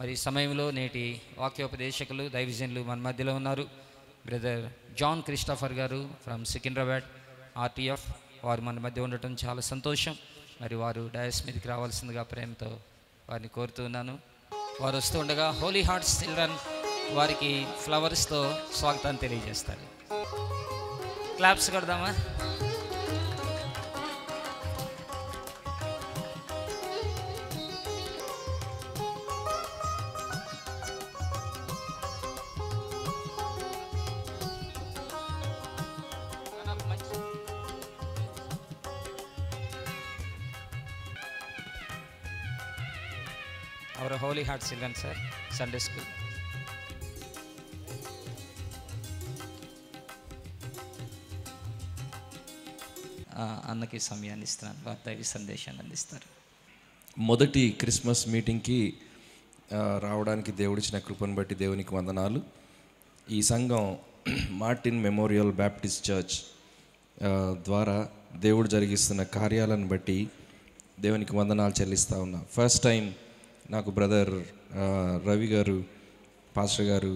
మరి ఈ సమయంలో నేటి వాక్యోపదేశకులు దైవజనులు మన మధ్యలో ఉన్నారు. బ్రదర్ జాన్ క్రిస్టఫర్ గారు ఫ్రమ్ సికింద్రాబాద్ ఆర్టీఎఫ్. వారు మన మధ్య ఉండటం చాలా సంతోషం. మరి వారు డయాస్ మీదకి రావాల్సిందిగా ప్రేమతో వారిని కోరుతున్నాను. వారు వస్తూ ఉండగా హోలీ హార్ట్స్ చిల్డ్రన్ వారికి ఫ్లవర్స్తో స్వాగతాన్ని తెలియజేస్తారు. Claps కొడదామా? Our Holy Heart Children, sir, Sunday school. అన్నకి సమయాన్ని ఇస్తున్నాను, వార్తావి సందేశాన్ని అందిస్తారు. మొదటి క్రిస్మస్ మీటింగ్కి రావడానికి దేవుడిచ్చిన కృపను బట్టి దేవునికి వందనాలు. ఈ సంఘం మార్టిన్ మెమోరియల్ బ్యాప్టిస్ట్ చర్చ్ ద్వారా దేవుడు జరిగిస్తున్న కార్యాలను బట్టి దేవునికి వందనాలు చెల్లిస్తూ ఉన్నా. ఫస్ట్ టైం నాకు బ్రదర్ రవి గారు పాస్టర్ గారు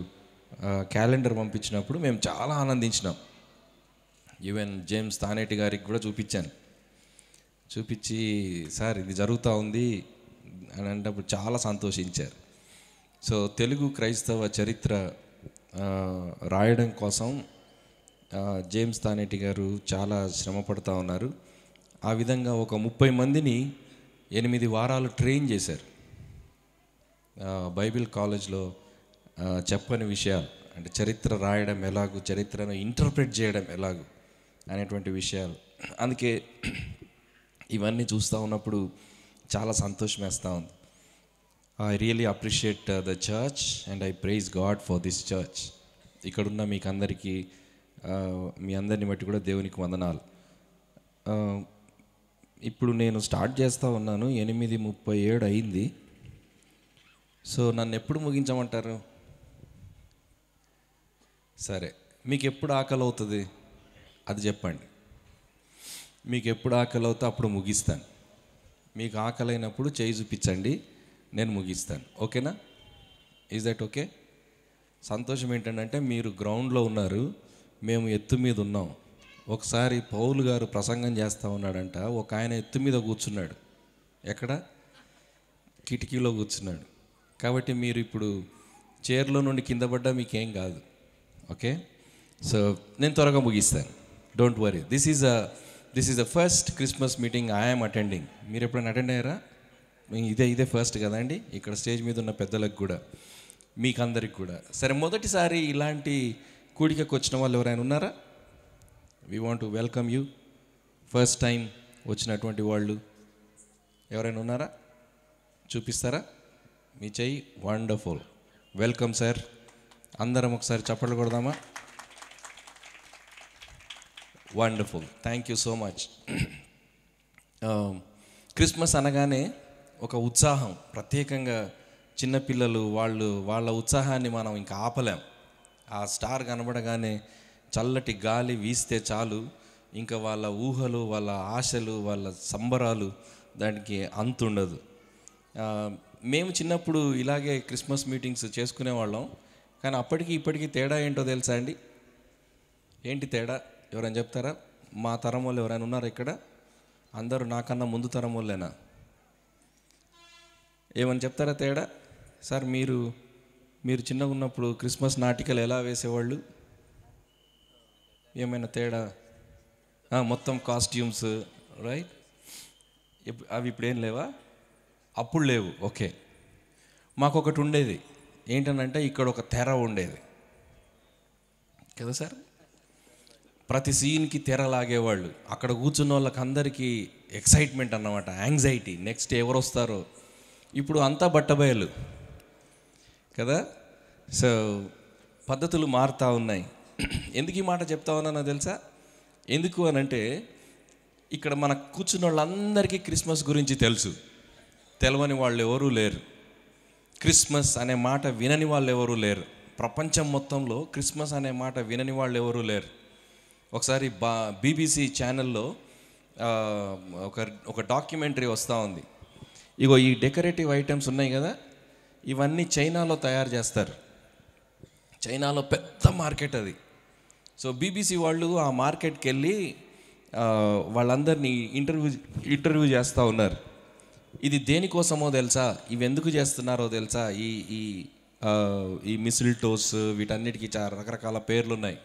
క్యాలెండర్ పంపించినప్పుడు మేము చాలా ఆనందించినాం. ఈవెన్ జేమ్స్ తానేటి గారికి కూడా చూపించి సార్ ఇది జరుగుతూ ఉంది అని అంటే చాలా సంతోషించారు. సో తెలుగు క్రైస్తవ చరిత్ర రాయడం కోసం జేమ్స్ తానేటి గారు చాలా శ్రమ పడుతూ ఉన్నారు. ఆ విధంగా ఒక 30 మందిని 8 వారాలు ట్రైన్ చేశారు. బైబిల్ కాలేజ్లో చెప్పని విషయాలు అంటే చరిత్ర రాయడం ఎలాగూ, చరిత్రను ఇంటర్ప్రెట్ చేయడం ఎలాగూ అనేటువంటి విషయాలు. అందుకే ఇవన్నీ చూస్తూ ఉన్నప్పుడు చాలా సంతోషం వేస్తూ ఉంది. I really appreciate the church and I praise God for this church. ఇక్కడున్న మీకు అందరికీ మీ అందరిని బట్టి కూడా దేవునికి వందనాలు. ఇప్పుడు నేను స్టార్ట్ చేస్తూ ఉన్నాను, 8:37 అయింది. సో నన్ను ఎప్పుడు ముగించమంటారు? సరే, మీకు ఎప్పుడు ఆకలి అవుతుంది అది చెప్పండి. మీకు ఎప్పుడు ఆకలి అవుతా అప్పుడు ముగిస్తాను. మీకు ఆకలి అయినప్పుడు చేయి చూపించండి, నేను ముగిస్తాను. ఓకేనా? Is that okay? సంతోషం ఏంటంటే మీరు గ్రౌండ్లో ఉన్నారు, మేము ఎత్తు మీద ఉన్నాం. ఒకసారి పౌలు గారు ప్రసంగం చేస్తూ ఉన్నాడంట, ఒక ఆయన ఎత్తు మీద కూర్చున్నాడు. ఎక్కడ? కిటికీలో కూర్చున్నాడు. కాబట్టి మీరు ఇప్పుడు చైర్లో నుండి కింద పడ్డా మీకేం కాదు. ఓకే, సో నేను త్వరగా ముగిస్తాను. Don't worry. This is the first Christmas meeting I'm attending. మీరు ఎప్పుడైనా అటెండ్ అయ్యారా? ఇదే ఫస్ట్ కదండి. ఇక్కడ స్టేజ్ మీద ఉన్న పెద్దలకు కూడా, మీకు అందరికి కూడా. సరే, మొదటిసారి ఇలాంటి కూడికకు వచ్చిన వాళ్ళు ఎవరైనా ఉన్నారా? We want to welcome you. First time వచ్చినటువంటి వాళ్ళు ఎవరైనా ఉన్నారా? చూపిస్తారా మీ చెయ్యి? Wonderful, welcome sir. అందరం ఒకసారి చప్పట్లు కొడదామా? Wonderful, thank you so much. Christmas అనగానే ఒక ఉత్సాహం, ప్రత్యేకంగా చిన్నపిల్లలు వాళ్ళ ఉత్సాహాన్ని మనం ఇంకా ఆపలేం. ఆ స్టార్ కనబడగానే చల్లటి గాలి వీస్తే చాలు, ఇంకా వాళ్ళ ఊహలు, వాళ్ళ ఆశలు, వాళ్ళ సంబరాలు దానికి అంతుండదు. మేము చిన్నప్పుడు ఇలాగే క్రిస్మస్ మీటింగ్స్ చేసుకునేవాళ్ళం. కానీ అప్పటికి ఇప్పటికీ తేడా ఏంటో తెలుసా అండి? ఏంటి తేడా? ఎవరైనా చెప్తారా? మా తరం వాళ్ళు ఎవరైనా ఉన్నారా ఇక్కడ? అందరూ నాకన్నా ముందు తరం వాళ్ళేనా? ఏమని చెప్తారా తేడా? సార్ మీరు చిన్నగా ఉన్నప్పుడు క్రిస్మస్ నాటికలు ఎలా వేసేవాళ్ళు? ఏమైనా తేడా? మొత్తం కాస్ట్యూమ్స్, రైట్? అవి ఇప్పుడు ఏం లేవా? అప్పుడు లేవు. ఓకే, మాకు ఒకటి ఉండేది. ఏంటనంటే ఇక్కడ ఒక తెర ఉండేది కదా సార్. ప్రతి సీన్కి తెర లాగేవాళ్ళు. అక్కడ కూర్చున్న వాళ్ళకి అందరికీ ఎక్సైట్మెంట్ అన్నమాట, యాంగ్జైటీ, నెక్స్ట్ ఎవరు వస్తారో. ఇప్పుడు అంతా బట్టబయలు కదా. సో పద్ధతులు మారుతూ ఉన్నాయి. ఎందుకు ఈ మాట చెప్తా ఉన్నానో తెలుసా? ఎందుకు అనంటే ఇక్కడ మన కూర్చున్న వాళ్ళందరికీ క్రిస్మస్ గురించి తెలుసు. తెలవని వాళ్ళు ఎవరూ లేరు. క్రిస్మస్ అనే మాట వినని వాళ్ళు ఎవరూ లేరు. ప్రపంచం మొత్తంలో క్రిస్మస్ అనే మాట వినని వాళ్ళు ఎవరూ లేరు. ఒకసారి BBC ఛానల్లో ఒక డాక్యుమెంటరీ వస్తూ ఉంది. ఇగో ఈ డెకరేటివ్ ఐటమ్స్ ఉన్నాయి కదా, ఇవన్నీ చైనాలో తయారు చేస్తారు. చైనాలో పెద్ద మార్కెట్ అది. సో బీబీసీ వాళ్ళు ఆ మార్కెట్కి వెళ్ళి వాళ్ళందరినీ ఇంటర్వ్యూ చేస్తూ ఉన్నారు. ఇది దేనికోసమో తెలుసా, ఇవి ఎందుకు చేస్తున్నారో తెలుసా, ఈ మిసిల్టోస్ వీటన్నిటికీ చాలా రకరకాల పేర్లు ఉన్నాయి.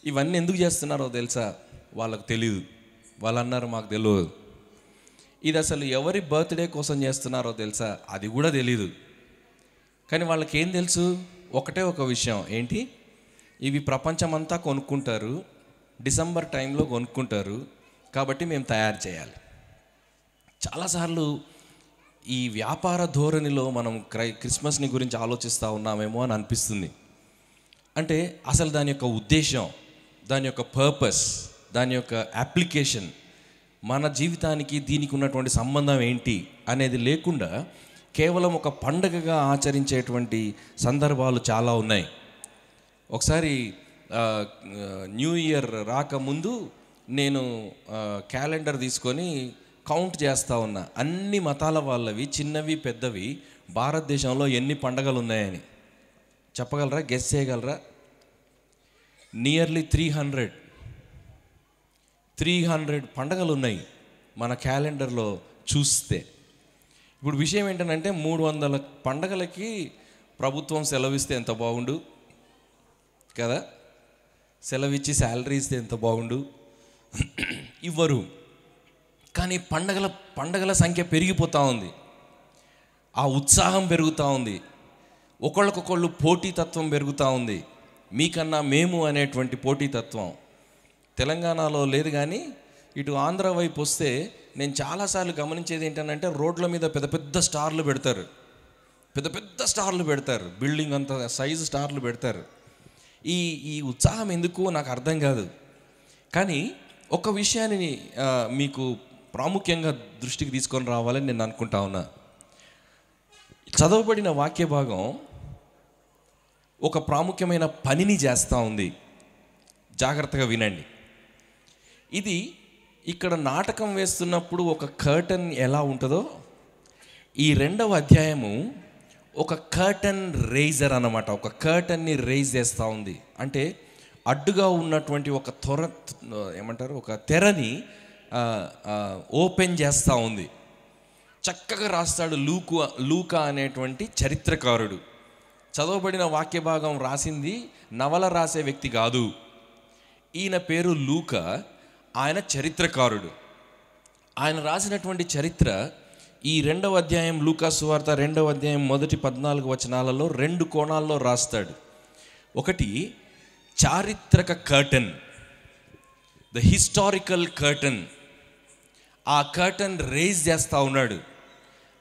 ఇవన్నీ ఎందుకు చేస్తున్నారో తెలుసా, వాళ్ళకు తెలియదు. వాళ్ళు అన్నారు మాకు తెలియదు. ఇది అసలు ఎవరి బర్త్డే కోసం చేస్తున్నారో తెలుసా, అది కూడా తెలీదు. కానీ వాళ్ళకి ఏం తెలుసు, ఒకటే ఒక విషయం ఏంటి, ఇవి ప్రపంచమంతా కొనుక్కుంటారు, డిసెంబర్ టైంలో కొనుక్కుంటారు, కాబట్టి మేము తయారు చేయాలి. చాలాసార్లు ఈ వ్యాపార ధోరణిలో మనం క్రిస్మస్ని గురించి ఆలోచిస్తూ ఉన్నామేమో అని అనిపిస్తుంది. అంటే అసలు దాని యొక్క ఉద్దేశం, దాని యొక్క పర్పస్, దాని యొక్క అప్లికేషన్, మన జీవితానికి దీనికి ఉన్నటువంటి సంబంధం ఏంటి అనేది లేకుండా కేవలం ఒక పండగగా ఆచరించేటువంటి సందర్భాలు చాలా ఉన్నాయి. ఒకసారి న్యూ ఇయర్ రాకముందు నేను క్యాలెండర్ తీసుకొని కౌంట్ చేస్తూ ఉన్నా, అన్ని మతాల వాళ్ళవి చిన్నవి పెద్దవి భారతదేశంలో ఎన్ని పండగలు ఉన్నాయని. చెప్పగలరా, గెస్ చేయగలరా? నియర్లీ 300 పండగలు ఉన్నాయి మన క్యాలెండర్లో చూస్తే. ఇప్పుడు విషయం ఏంటంటే 300 పండగలకి ప్రభుత్వం సెలవిస్తే ఎంత బాగుండు కదా, సెలవిచ్చి శాలరీ ఇస్తే ఎంత బాగుండు. ఇవ్వరు. కానీ పండగల సంఖ్య పెరిగిపోతూ ఉంది, ఆ ఉత్సాహం పెరుగుతూ ఉంది, ఒకళ్ళకొకళ్ళు పోటీతత్వం పెరుగుతూ ఉంది. మీకన్నా మేము అనేటువంటి పోటీతత్వం తెలంగాణలో లేదు, కానీ ఇటు ఆంధ్ర వైపు వస్తే నేను చాలాసార్లు గమనించేది ఏంటంటే రోడ్ల మీద పెద్ద పెద్ద స్టార్లు పెడతారు, బిల్డింగ్ అంత సైజు స్టార్లు పెడతారు. ఈ ఉత్సాహం ఎందుకు నాకు అర్థం కాదు. కానీ ఒక విషయాన్ని మీకు ప్రాముఖ్యంగా దృష్టికి తీసుకొని రావాలని నేను అనుకుంటా ఉన్నా. చదవబడిన వాక్య భాగం ఒక ప్రాముఖ్యమైన పనిని చేస్తూ ఉంది. జాగ్రత్తగా వినండి. ఇది ఇక్కడ నాటకం వేస్తున్నప్పుడు ఒక కర్టన్ ఎలా ఉంటుందో, ఈ 2వ అధ్యాయము ఒక కర్టన్ రైజర్ అన్నమాట. ఒక కర్టన్ని రైజ్ చేస్తూ ఉంది. అంటే అడ్డుగా ఉన్నటువంటి ఒక ఒక తెరని ఓపెన్ చేస్తూ ఉంది. చక్కగా రాస్తాడు లూకా అనేటువంటి చరిత్రకారుడు. చదవబడిన వాక్య భాగం రాసింది నవల రాసే వ్యక్తి కాదు. ఈయన పేరు లూకా. ఆయన చరిత్రకారుడు. ఆయన రాసినటువంటి చరిత్ర ఈ 2వ అధ్యాయం, లూకా సువార్త 2వ అధ్యాయం మొదటి 14 వచనాలలో 2 కోణాల్లో రాస్తాడు. ఒకటి చారిత్రక కర్టన్, ద హిస్టారికల్ కర్టన్. ఆ కర్టన్ రేజ్ చేస్తూ ఉన్నాడు.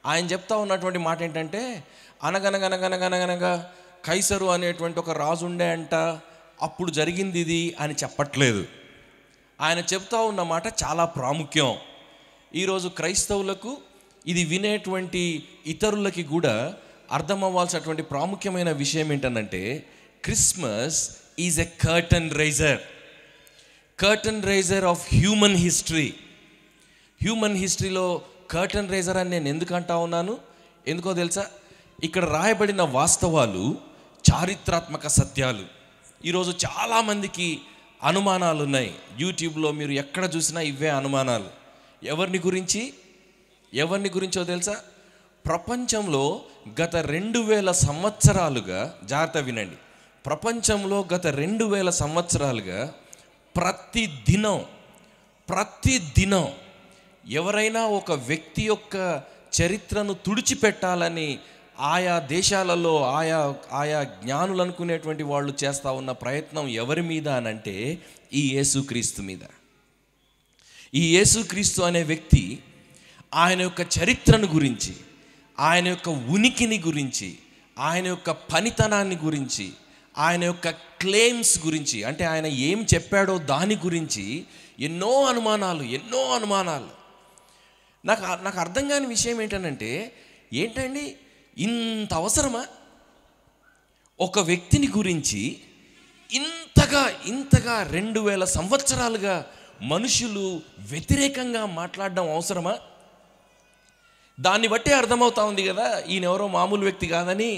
ఆయన చెప్తా ఉన్నటువంటి మాట ఏంటంటే, అనగనగనగనగనగనగా కైసరు అనేటువంటి ఒక రాజు ఉండే అంట, అప్పుడు జరిగింది ఇది అని చెప్పట్లేదు. ఆయన చెప్తా ఉన్న మాట చాలా ప్రాముఖ్యం. ఈరోజు క్రైస్తవులకు, ఇది వినేటువంటి ఇతరులకి కూడా అర్థం అవ్వాల్సినటువంటి ప్రాముఖ్యమైన విషయం ఏంటంటే, Christmas is a curtain raiser of human history. Human హిస్టరీలో కర్టన్ రైజర్ అని నేను ఎందుకు అంటా ఉన్నాను, ఎందుకో తెలుసా? ఇక్కడ రాయబడిన వాస్తవాలు చారిత్రాత్మక సత్యాలు. ఈరోజు చాలామందికి అనుమానాలు ఉన్నాయి. యూట్యూబ్లో మీరు ఎక్కడ చూసినా ఇవే అనుమానాలు. ఎవరిని గురించో తెలుసా? ప్రపంచంలో గత 2000 సంవత్సరాలుగా, జాగ్రత్త వినండి, ప్రపంచంలో గత 2000 సంవత్సరాలుగా ప్రతిదినం ఎవరైనా ఒక వ్యక్తి యొక్క చరిత్రను తుడిచిపెట్టాలని ఆయా దేశాలలో ఆయా జ్ఞానులు అనుకునేటువంటి వాళ్ళు చేస్తూ ఉన్న ప్రయత్నం ఎవరి మీద అనంటే ఈ యేసుక్రీస్తు మీద. ఈ యేసుక్రీస్తు అనే వ్యక్తి ఆయన యొక్క చరిత్రను గురించి, ఆయన యొక్క ఉనికిని గురించి, ఆయన యొక్క పనితనాన్ని గురించి, ఆయన యొక్క క్లెయిమ్స్ గురించి, అంటే ఆయన ఏం చెప్పాడో దాని గురించి ఎన్నో అనుమానాలు. నాకు అర్థం కాని విషయం ఏంటండి, ఇంత అవసరమా ఒక వ్యక్తిని గురించి ఇంతగా 2000 సంవత్సరాలుగా మనుషులు వ్యతిరేకంగా మాట్లాడడం అవసరమా? దాన్ని బట్టే అర్థమవుతా ఉంది కదా ఈయన ఎవరో మామూలు వ్యక్తి కాదని.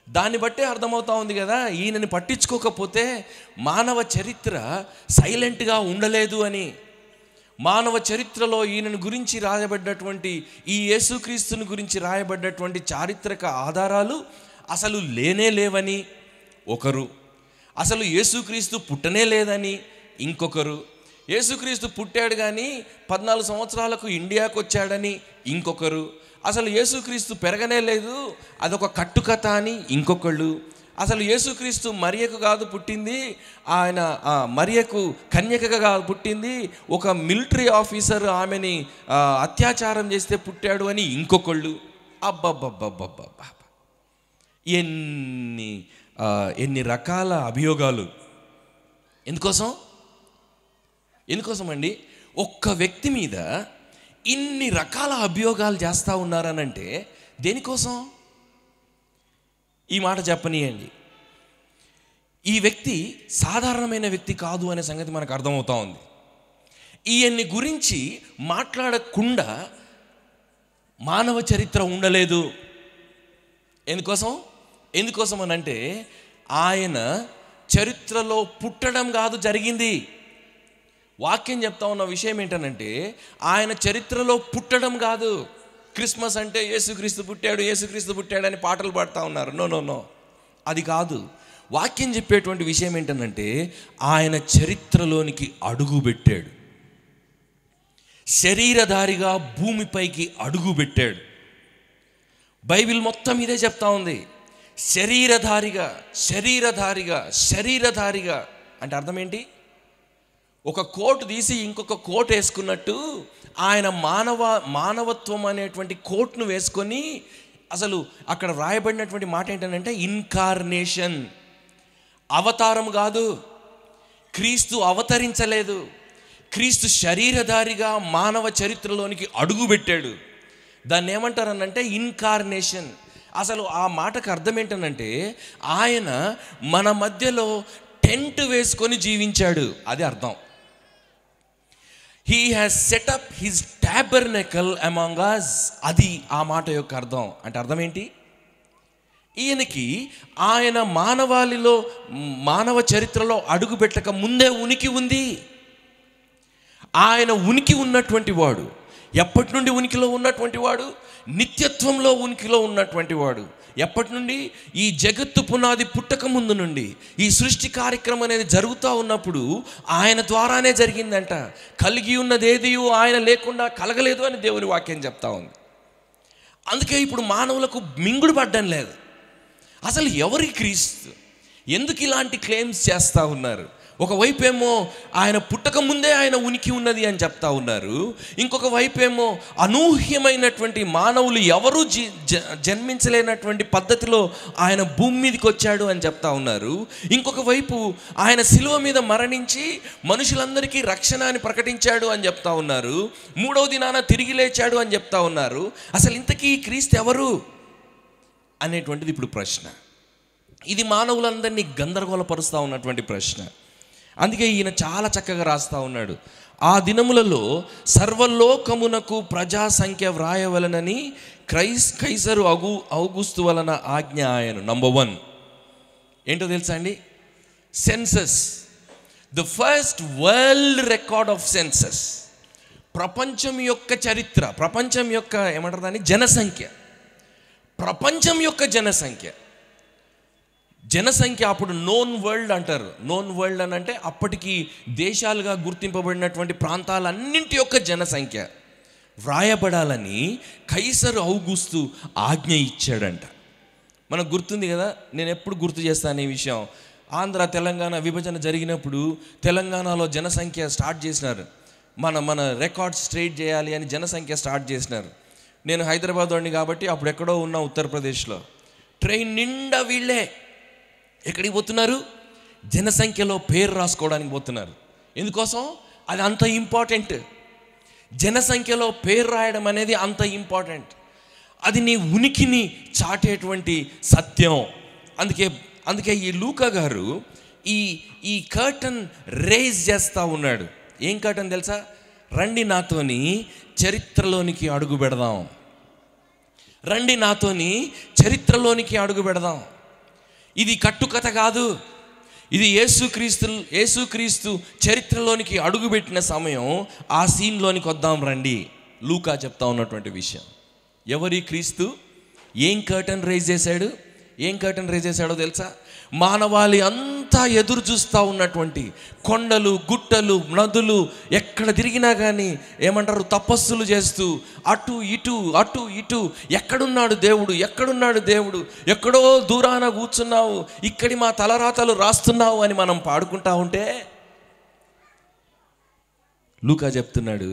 దాన్ని బట్టే అర్థమవుతా ఉంది కదా ఈయనని పట్టించుకోకపోతే మానవ చరిత్ర సైలెంట్గా ఉండలేదు అని. మానవ చరిత్రలో ఈయనను గురించి రాయబడ్డటువంటి, ఈ యేసుక్రీస్తుని గురించి రాయబడ్డటువంటి చారిత్రక ఆధారాలు అసలు లేనే లేవని ఒకరు, అసలు యేసుక్రీస్తు పుట్టనే లేదని ఇంకొకరు, యేసుక్రీస్తు పుట్టాడు కానీ 14 సంవత్సరాలకు ఇండియాకు వచ్చాడని ఇంకొకరు, అసలు యేసుక్రీస్తు పెరగనే లేదు అదొక కట్టుకథ అని ఇంకొకళ్ళు, అసలు యేసుక్రీస్తు మరియకు కాదు పుట్టింది, ఆయన మరియకు కన్యకగా కాదు పుట్టింది, ఒక మిలిటరీ ఆఫీసర్ ఆమెని అత్యాచారం చేస్తే పుట్టాడు అని ఇంకొకళ్ళు. అబ్బబ్బబ్బబ్బబ్బబ్బా, ఎన్ని రకాల అభియోగాలు. ఎందుకోసం అండి ఒక్క వ్యక్తి మీద ఇన్ని రకాల అభియోగాలు చేస్తూ ఉన్నారనంటే దేనికోసం? ఈ మాట చెప్పనీయండి. ఈ వ్యక్తి సాధారణమైన వ్యక్తి కాదు అనే సంగతి మనకు అర్థమవుతా ఉంది. ఈయన్ని గురించి మాట్లాడకుండా మానవ చరిత్ర ఉండలేదు. ఎందుకోసం అనంటే ఆయన చరిత్రలో పుట్టడం కాదు జరిగింది. వాక్యం చెప్తా ఉన్న విషయం ఏంటనంటే ఆయన చరిత్రలో పుట్టడం కాదు. క్రిస్మస్ అంటే యేసుక్రీస్తు పుట్టాడు అని పాటలు పాడుతూ ఉన్నారు. నో, అది కాదు. వాక్యం చెప్పేటువంటి విషయం ఏంటనంటే ఆయన చరిత్రలోనికి అడుగు పెట్టాడు, శరీరధారిగా భూమిపైకి అడుగు పెట్టాడు. బైబిల్ మొత్తం ఇదే చెప్తా ఉంది. శరీరధారిగా అంటే అర్థం ఏంటి? ఒక కోటు తీసి ఇంకొక కోట్ వేసుకున్నట్టు ఆయన మానవత్వం అనేటువంటి కోట్ను వేసుకొని, అసలు అక్కడ రాయబడినటువంటి మాట ఏంటంటే ఇన్కార్నేషన్, అవతారం కాదు. క్రీస్తు అవతరించలేదు, క్రీస్తు శరీరధారిగా మానవ చరిత్రలోనికి అడుగు పెట్టాడు. దాన్ని ఏమంటారనంటే ఇన్కార్నేషన్. అసలు ఆ మాటకు అర్థం ఏంటనంటే ఆయన మన మధ్యలో టెంట్ వేసుకొని జీవించాడు, అది అర్థం. He has set up his tabernacle among us, అది ఆ మాట యొక్క అర్థం. అంటే అర్థం ఏంటి? ఈయనకి ఆయన మానవ చరిత్రలో అడుగు పెట్టక ముందే ఉనికి ఉంది. ఆయన ఉనికి ఉన్నటువంటి వాడు, ఎప్పటి నుండి ఉనికిలో ఉన్నటువంటి వాడు? నిత్యత్వంలో ఉనికిలో ఉన్నటువంటి వాడు. ఎప్పటి నుండి? ఈ జగత్తు పునాది పుట్టక ముందు నుండి ఈ సృష్టి కార్యక్రమం అనేది జరుగుతూ ఉన్నప్పుడు ఆయన ద్వారానే జరిగిందంట. కలిగి ఉన్నదేది ఆయన లేకుండా కలగలేదు అని దేవుని వాక్యం చెప్తా ఉంది. అందుకే ఇప్పుడు మానవులకు మింగుడు పడ్డం లేదు. అసలు ఎవరి క్రీస్తు? ఎందుకు ఇలాంటి క్లెయిమ్స్ చేస్తూ ఉన్నారు? ఒకవైపు ఏమో ఆయన పుట్టక ముందే ఆయన ఉనికి ఉన్నది అని చెప్తా ఉన్నారు, ఇంకొక వైపు ఏమో అనూహ్యమైనటువంటి మానవులు ఎవరూ జన్మించలేనటువంటి పద్ధతిలో ఆయన భూమి మీదకి వచ్చాడు అని చెప్తా ఉన్నారు. ఇంకొక వైపు ఆయన శిలువ మీద మరణించి మనుషులందరికీ రక్షణ అని ప్రకటించాడు అని చెప్తా ఉన్నారు. 3వ దినాన తిరిగి లేచాడు అని చెప్తా ఉన్నారు. అసలు ఇంతకీ క్రీస్తు ఎవరు అనేటువంటిది ఇప్పుడు ప్రశ్న. ఇది మానవులందరినీ గందరగోళపరుస్తూ ఉన్నటువంటి ప్రశ్న. అందుకే ఈయన చాలా చక్కగా రాస్తూ ఉన్నాడు. ఆ దినములలో సర్వలోకమునకు ప్రజా సంఖ్య వ్రాయవలనని కైసరు ఔగుస్తు వలన ఆజ్ఞ ఆయను. నంబర్ 1 ఏంటో తెలుసా అండి? Census, the first world record of census. ప్రపంచం యొక్క చరిత్ర, ప్రపంచం యొక్క ఏమంటారు దాన్ని? జనసంఖ్య. ప్రపంచం యొక్క జనసంఖ్య అప్పుడు నోన్ వరల్డ్ అంటారు. నోన్ వరల్డ్ అని అంటే అప్పటికి దేశాలుగా గుర్తింపబడినటువంటి ప్రాంతాలన్నింటి యొక్క జనసంఖ్య వ్రాయబడాలని కైసరు ఔగుస్తు ఆజ్ఞ ఇచ్చాడంట. మనకు గుర్తుంది కదా, నేను ఎప్పుడు గుర్తు చేస్తాను ఈ విషయం. ఆంధ్ర తెలంగాణ విభజన జరిగినప్పుడు తెలంగాణలో జనసంఖ్య స్టార్ట్ చేసినారు. మన రికార్డ్స్ స్ట్రైట్ చేయాలి అని జనసంఖ్య స్టార్ట్ చేసినారు. నేను హైదరాబాద్ వాడిని కాబట్టి అప్పుడు ఎక్కడో ఉన్నా ఉత్తరప్రదేశ్లో. ట్రైన్ నిండా వీళ్ళే ఎక్కడికి పోతున్నారు? జనసంఖ్యలో పేరు రాసుకోవడానికి పోతున్నారు. ఎందుకోసం? అది అంత ఇంపార్టెంట్. జనసంఖ్యలో పేరు రాయడం అనేది అంత ఇంపార్టెంట్. అది నీ ఉనికిని చాటేటువంటి సత్యం. అందుకే ఈ లూకా గారు ఈ కర్టన్ రేజ్ చేస్తూ ఉన్నాడు. ఏం కర్టన్ తెలుసా? రండి నాతోని చరిత్రలోనికి అడుగు పెడదాం. రండి నాతోని చరిత్రలోనికి అడుగు పెడదాం. ఇది కట్టుకథ కాదు, ఇది యేసుక్రీస్తు చరిత్రలోనికి అడుగుపెట్టిన సమయం. ఆ సీన్లోనికి వద్దాం రండి. లూకా చెప్తా ఉన్నటువంటి విషయం. ఎవరి క్రీస్తు ఏం కర్టన్ రైజ్ చేశాడో తెలుసా? మానవాళి అంతా ఎదురు చూస్తూ ఉన్నటువంటి కొండలు, గుట్టలు, నదులు, ఎక్కడ తిరిగినా కానీ ఏమంటారు, తపస్సులు చేస్తూ అటు ఇటు ఎక్కడున్నాడు దేవుడు, ఎక్కడో దూరాన కూర్చున్నావు, ఇక్కడి మా తలరాతలు రాస్తున్నావు అని మనం పాడుకుంటా ఉంటే లూకా చెప్తున్నాడు,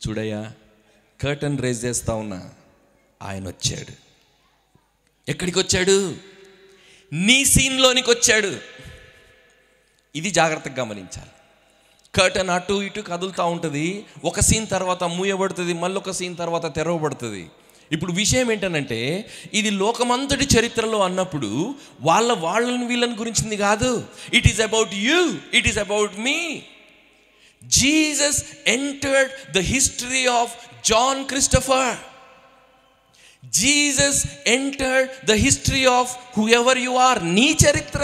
చూడయ్యా, కర్టన్ రైజ్ చేస్తా ఉన్నా, ఆయన వచ్చాడు. ఎక్కడికి వచ్చాడు? నీ సీన్లోనికి వచ్చాడు. ఇది జాగ్రత్తగా గమనించాలి. కర్టన్ అటు ఇటు కదులుతూ ఉంటుంది. ఒక సీన్ తర్వాత మూయబడుతుంది, మళ్ళొక సీన్ తర్వాత తెరవబడుతుంది. ఇప్పుడు విషయం ఏంటనంటే, ఇది లోకమంతటి చరిత్రలో అన్నప్పుడు వాళ్ళని వీళ్ళని గురించింది కాదు. It is about you, it is about me. Jesus entered the history of John Christopher. Jesus entered the history of whoever you are. నీ చరిత్ర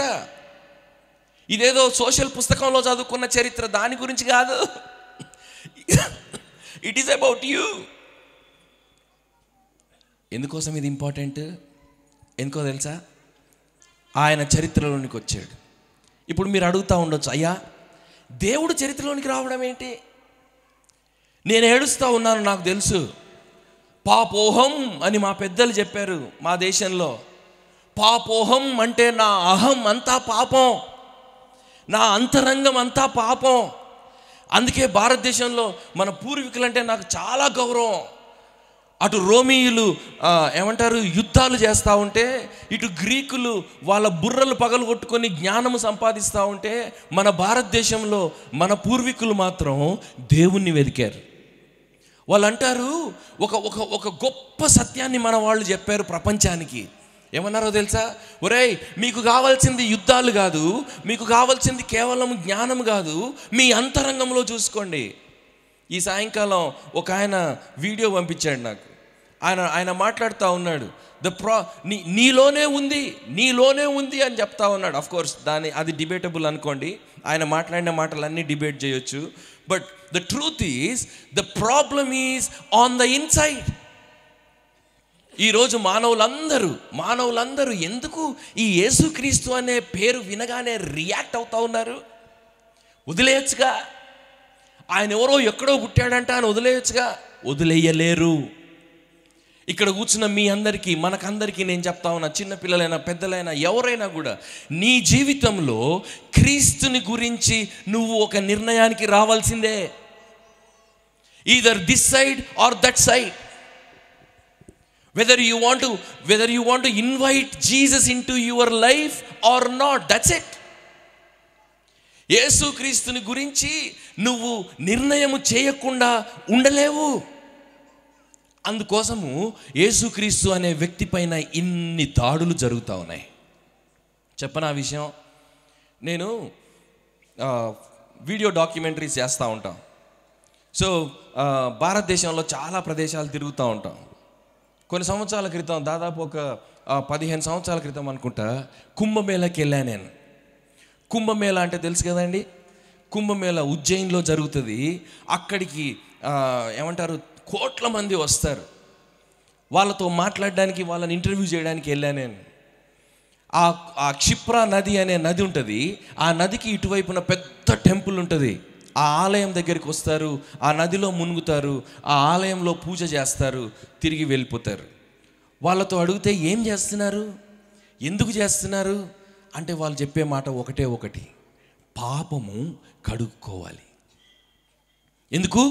ఇదేదో సోషల్ పుస్తకంలో చదువుకున్న చరిత్ర, దాని గురించి కాదు. It is about you. ఎందుకోసం ఇది ఇంపార్టెంట్? ఎందుకో తెలుసా? ఆయన చరిత్రలోనికి వచ్చాడు. ఇప్పుడు మీరు అడుగుతూ ఉండొచ్చు, అయ్యా దేవుడు చరిత్రలోనికి రావడం ఏంటి? నేను ఏడుస్తూ ఉన్నాను, నాకు తెలుసు. పాపోహం అని మా పెద్దలు చెప్పారు మా దేశంలో. పాపోహం అంటే నా అహం అంతా పాపం, నా అంతరంగం అంతా పాపం. అందుకే భారతదేశంలో మన పూర్వీకులంటే నాకు చాలా గౌరవం. అటు రోమీయులు ఏమంటారు, యుద్ధాలు చేస్తూ ఉంటే, ఇటు గ్రీకులు వాళ్ళ బుర్రలు పగలు కొట్టుకొని జ్ఞానము సంపాదిస్తూ ఉంటే, మన భారతదేశంలో మన పూర్వీకులు మాత్రం దేవుణ్ణి వెతికారు. వాళ్ళు అంటారు, ఒక గొప్ప సత్యాన్ని మన వాళ్ళు చెప్పారు ప్రపంచానికి. ఏమన్నారో తెలుసా? ఒరేయ్, మీకు కావాల్సింది యుద్ధాలు కాదు, మీకు కావాల్సింది కేవలం జ్ఞానం కాదు, మీ అంతరంగంలో చూసుకోండి. ఈ సాయంకాలం ఒక ఆయన వీడియో పంపించాడు నాకు. ఆయన మాట్లాడుతూ ఉన్నాడు, నీలోనే ఉంది అని చెప్తా ఉన్నాడు. అఫ్ కోర్స్ అది డిబేటబుల్ అనుకోండి, ఆయన మాట్లాడిన మాటలన్నీ డిబేట్ చేయొచ్చు. But the truth is, the problem is on the inside. ఈరోజు మానవులందరూ ఎందుకు ఈ యేసుక్రీస్తు అనే పేరు వినగానే రియాక్ట్ అవుతూ ఉన్నారు? వదిలేయచ్చుగా, ఆయన ఎవరో ఎక్కడో పుట్టాడంట అని వదిలేయచ్చుగా. వదిలేయలేరు. ఇక్కడ కూర్చున్న మీ అందరికీ, మనకందరికీ నేను చెప్తా ఉన్నా, చిన్నపిల్లలైనా పెద్దలైనా ఎవరైనా కూడా, నీ జీవితంలో క్రీస్తుని గురించి నువ్వు ఒక నిర్ణయానికి రావాల్సిందే. Either this side or that side. Whether you want to invite Jesus into your life or not, that's it. యేసుక్రీస్తుని గురించి నువ్వు నిర్ణయము చేయకుండా ఉండలేవు. అందుకోసము యేసుక్రీస్తు అనే వ్యక్తి పైన ఇన్ని దాడులు జరుగుతూ ఉన్నాయి. చెప్పనా విషయం? నేను వీడియో డాక్యుమెంటరీస్ చేస్తూ ఉంటాం. సో భారతదేశంలో చాలా ప్రదేశాలు తిరుగుతూ ఉంటాం. కొన్ని సంవత్సరాల క్రితం, దాదాపు ఒక 15 సంవత్సరాల క్రితం అనుకుంటా, కుంభమేళకి వెళ్ళాను నేను. కుంభమేళ అంటే తెలుసు కదండి. కుంభమేళ ఉజ్జయిన్లో జరుగుతుంది. అక్కడికి ఏమంటారు, కోట్ల మంది వస్తారు. వాళ్ళతో మాట్లాడడానికి, వాళ్ళని ఇంటర్వ్యూ చేయడానికి వెళ్ళాను నేను. ఆ క్షిప్రా నది అనే నది ఉంటుంది. ఆ నదికి ఇటువైపున పెద్ద టెంపుల్ ఉంటుంది. ఆ ఆలయం దగ్గరికి వస్తారు, ఆ నదిలో మునుగుతారు, ఆ ఆలయంలో పూజ చేస్తారు, తిరిగి వెళ్ళిపోతారు. వాళ్ళతో అడిగితే ఏం చేస్తున్నారు, ఎందుకు చేస్తున్నారు అంటే వాళ్ళు చెప్పే మాట ఒకటి, పాపము కడుక్కోవాలి. ఎందుకు?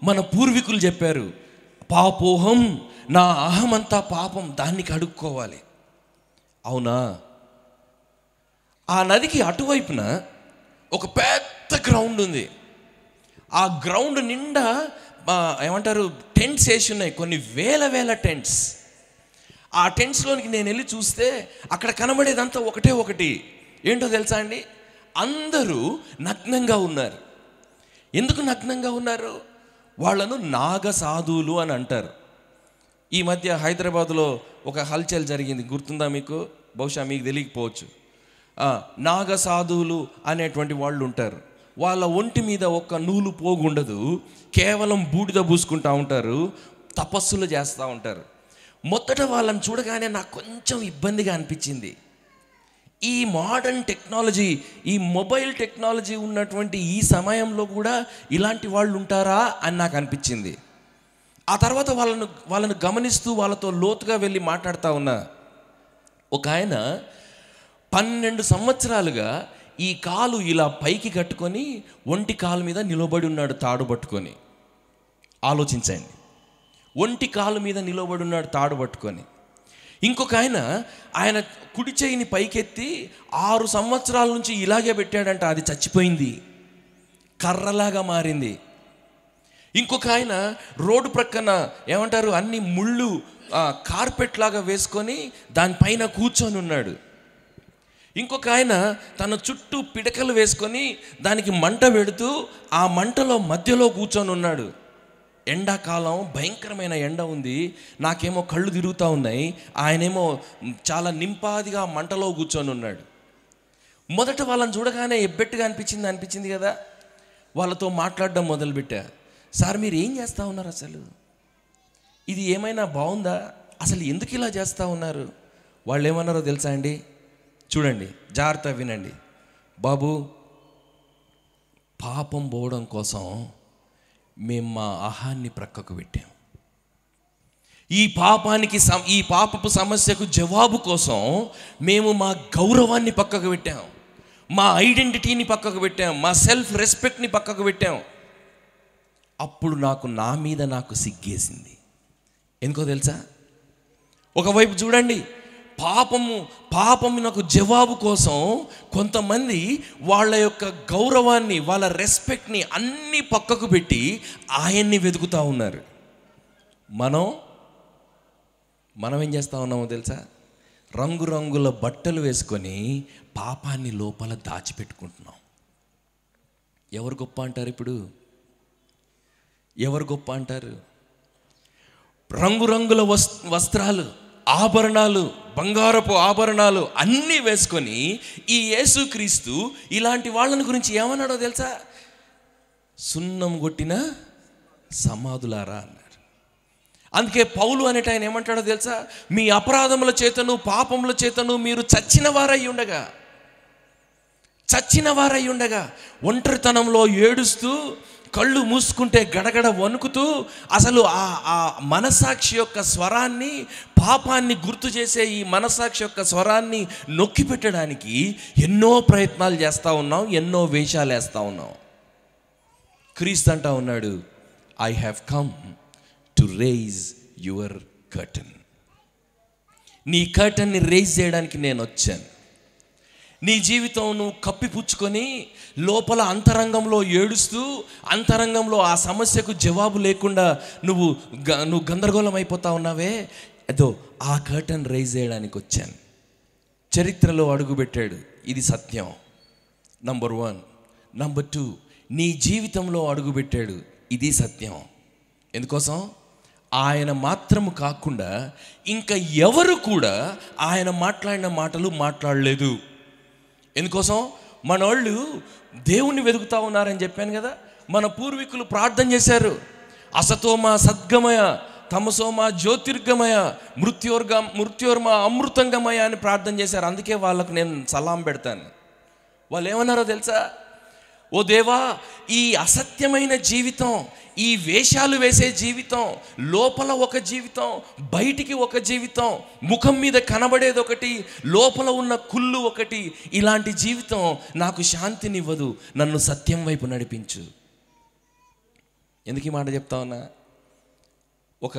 మన పూర్వీకులు చెప్పారు, పాపోహం, నా అహమంతా పాపం, దాన్ని కడుక్కోవాలి. అవునా? ఆ నదికి అటువైపున ఒక పెద్ద గ్రౌండ్ ఉంది. ఆ గ్రౌండ్ నిండా ఏమంటారు, టెంట్స్ వేసి ఉన్నాయి, కొన్ని వేల టెంట్స్. ఆ టెంట్స్లోనికి నేను వెళ్ళి చూస్తే అక్కడ కనబడేదంతా ఒకటి. ఏంటో తెలుసా అండి? అందరూ నగ్నంగా ఉన్నారు. ఎందుకు నగ్నంగా ఉన్నారు? వాళ్ళను నాగ సాధువులు అని అంటారు. ఈ మధ్య హైదరాబాద్లో ఒక హల్చల్ జరిగింది, గుర్తుందా మీకు? బహుశా మీకు తెలియకపోవచ్చు. నాగ సాధువులు అనేటువంటి వాళ్ళు ఉంటారు. వాళ్ళ ఒంటి మీద ఒక్క నూలు పోగుండదు, కేవలం బూడిద పూసుకుంటూ ఉంటారు, తపస్సులు చేస్తూ ఉంటారు. మొదట వాళ్ళని చూడగానే నాకు కొంచెం ఇబ్బందిగా అనిపించింది. ఈ మోడర్న్ టెక్నాలజీ, ఈ మొబైల్ టెక్నాలజీ ఉన్నటువంటి ఈ సమయంలో కూడా ఇలాంటి వాళ్ళు ఉంటారా అని నాకు అనిపించింది. ఆ తర్వాత వాళ్ళను గమనిస్తూ వాళ్ళతో లోతుగా వెళ్ళి మాట్లాడుతూ ఉన్నా. ఒక ఆయన 12 సంవత్సరాలుగా ఈ కాలు ఇలా పైకి కట్టుకొని ఒంటి కాలు మీద నిలబడి ఉన్నాడు తాడు పట్టుకొని. ఆలోచించండి, ఒంటి కాలు మీద నిలబడి ఉన్నాడు తాడు పట్టుకొని. ఇంకొక ఆయన కుడి చేయిని పైకెత్తి 6 సంవత్సరాల నుంచి ఇలాగే పెట్టాడంట, అది చచ్చిపోయింది, కర్రలాగా మారింది. ఇంకొక ఆయన రోడ్డు ప్రక్కన ఏమంటారు అన్ని ముళ్ళు కార్పెట్ లాగా వేసుకొని దానిపైన కూర్చొని ఉన్నాడు. ఇంకొక ఆయన తన చుట్టూ పిడకలు వేసుకొని దానికి మంట పెడుతూ ఆ మంటలో మధ్యలో కూర్చొని ఉన్నాడు. ఎండాకాలం, భయంకరమైన ఎండ ఉంది, నాకేమో కళ్ళు తిరుగుతూ ఉన్నాయి, ఆయనేమో చాలా నింపాదిగా మంటలో కూర్చొని ఉన్నాడు. మొదట వాళ్ళని చూడగానే ఎబ్బెట్టుగా అనిపించింది కదా. వాళ్ళతో మాట్లాడడం మొదలుపెట్టా. సార్ మీరు ఏం చేస్తూ ఉన్నారు, అసలు ఇది ఏమైనా బాగుందా, అసలు ఎందుకు ఇలా చేస్తూ ఉన్నారు? వాళ్ళు ఏమన్నారో తెలుసా అండి? చూడండి, జాగ్రత్త వినండి. బాబు, పాపం పోవడం కోసం మేము మా అహాన్ని ప్రక్కకు పెట్టాం. ఈ పాపపు సమస్యకు జవాబు కోసం మేము మా గౌరవాన్ని పక్కకు పెట్టాం, మా ఐడెంటిటీని పక్కకు పెట్టాం, మా సెల్ఫ్ రెస్పెక్ట్ని పక్కకు పెట్టాం. అప్పుడు నా మీద నాకు సిగ్గేసింది. ఎందుకో తెలుసా? ఒకవైపు చూడండి, పాపమునకు జవాబు కోసం కొంతమంది వాళ్ళ యొక్క గౌరవాన్ని, వాళ్ళ రెస్పెక్ట్ని అన్నీ పక్కకు పెట్టి ఆయన్ని వెతుకుతూ ఉన్నారు. మనం ఏం చేస్తూ ఉన్నామో తెలుసా? రంగురంగుల బట్టలు వేసుకొని పాపాన్ని లోపల దాచిపెట్టుకుంటున్నాం. ఎవరు గొప్ప అంటారు? ఇప్పుడు ఎవరు గొప్ప అంటారు? రంగురంగుల వస్త్రాలు, ఆభరణాలు, బంగారపు ఆభరణాలు అన్నీ వేసుకొని ఈ యేసుక్రీస్తు ఇలాంటి వాళ్ళని గురించి ఏమన్నాడో తెలుసా? సున్నం కొట్టిన సమాధులారా అన్నారు. అందుకే పౌలు అనేట ఆయన ఏమంటాడో తెలుసా? మీ అపరాధముల చేతను పాపముల చేతను మీరు చచ్చిన వారై ఉండగా ఒంటరితనంలో ఏడుస్తూ, కళ్ళు మూసుకుంటే గడగడ వణుకుతూ, అసలు ఆ మనసాక్షి యొక్క స్వరాన్ని, పాపాన్ని గుర్తు చేసే ఈ మనసాక్షి యొక్క స్వరాన్ని నొక్కి పెట్టడానికి ఎన్నో ప్రయత్నాలు చేస్తూ ఉన్నాం, ఎన్నో వేషాలు వేస్తూ ఉన్నాం. క్రీస్తు అంటా ఉన్నాడు, I have come to raise your curtain. నీ కర్టన్ని రేజ్ చేయడానికి నేను వచ్చాను. నీ జీవితం నువ్వు కప్పిపుచ్చుకొని లోపల అంతరంగంలో ఏడుస్తూ, అంతరంగంలో ఆ సమస్యకు జవాబు లేకుండా నువ్వు గందరగోళం అయిపోతా ఉన్నావే, అదో ఆ కర్టన్ రైజ్ చేయడానికి వచ్చాను. చరిత్రలో అడుగుపెట్టాడు, ఇది సత్యం. నంబర్ 1. నంబర్ 2, నీ జీవితంలో అడుగుపెట్టాడు, ఇది సత్యం. ఎందుకోసం? ఆయన మాత్రము కాకుండా ఇంకా ఎవరు కూడా ఆయన మాట్లాడిన మాటలు మాట్లాడలేదు. ఎందుకోసం? మనోళ్ళు దేవుణ్ణి వెతుకుతూ ఉన్నారని చెప్పాను కదా. మన పూర్వీకులు ప్రార్థన చేశారు, అసతోమ సద్గమయ, తమసోమ జ్యోతిర్గమయ, మృత్యోర్మ అమృతంగమయ అని ప్రార్థన చేశారు. అందుకే వాళ్ళకు నేను సలాం పెడతాను. వాళ్ళు ఏమన్నారో తెలుసా? ఓ దేవా, ఈ అసత్యమైన జీవితం, ఈ వేషాలు వేసే జీవితం, లోపల ఒక జీవితం, బయటికి ఒక జీవితం, ముఖం మీద కనబడేది ఒకటి, లోపల ఉన్న కుళ్ళు ఒకటి, ఇలాంటి జీవితం నాకు శాంతినివ్వదు, నన్ను సత్యం వైపు నడిపించు. ఎందుకు ఈ మాట చెప్తా ఉన్నా? ఒక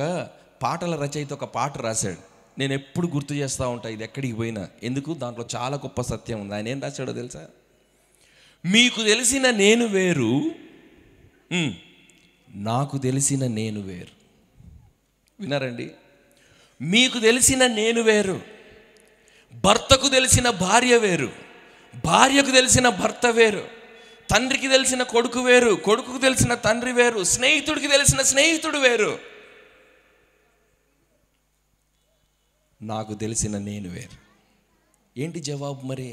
పాటల రచయిత ఒక పాట రాశాడు, నేను ఎప్పుడు గుర్తు చేస్తూ ఉంటా, ఇది ఎక్కడికి పోయినా. ఎందుకు? దాంట్లో చాలా గొప్ప సత్యం ఉంది. ఆయన ఏం రాశాడో తెలుసా? మీకు తెలిసిన నేను వేరు, నాకు తెలిసిన నేను వేరు. విన్నారండి? మీకు తెలిసిన నేను వేరు, భర్తకు తెలిసిన భార్య వేరు, భార్యకు తెలిసిన భర్త వేరు, తండ్రికి తెలిసిన కొడుకు వేరు, కొడుకుకు తెలిసిన తండ్రి వేరు, స్నేహితుడికి తెలిసిన స్నేహితుడు వేరు. నాకు తెలిసిన నేను వేరు. ఏంటి జవాబు మరి?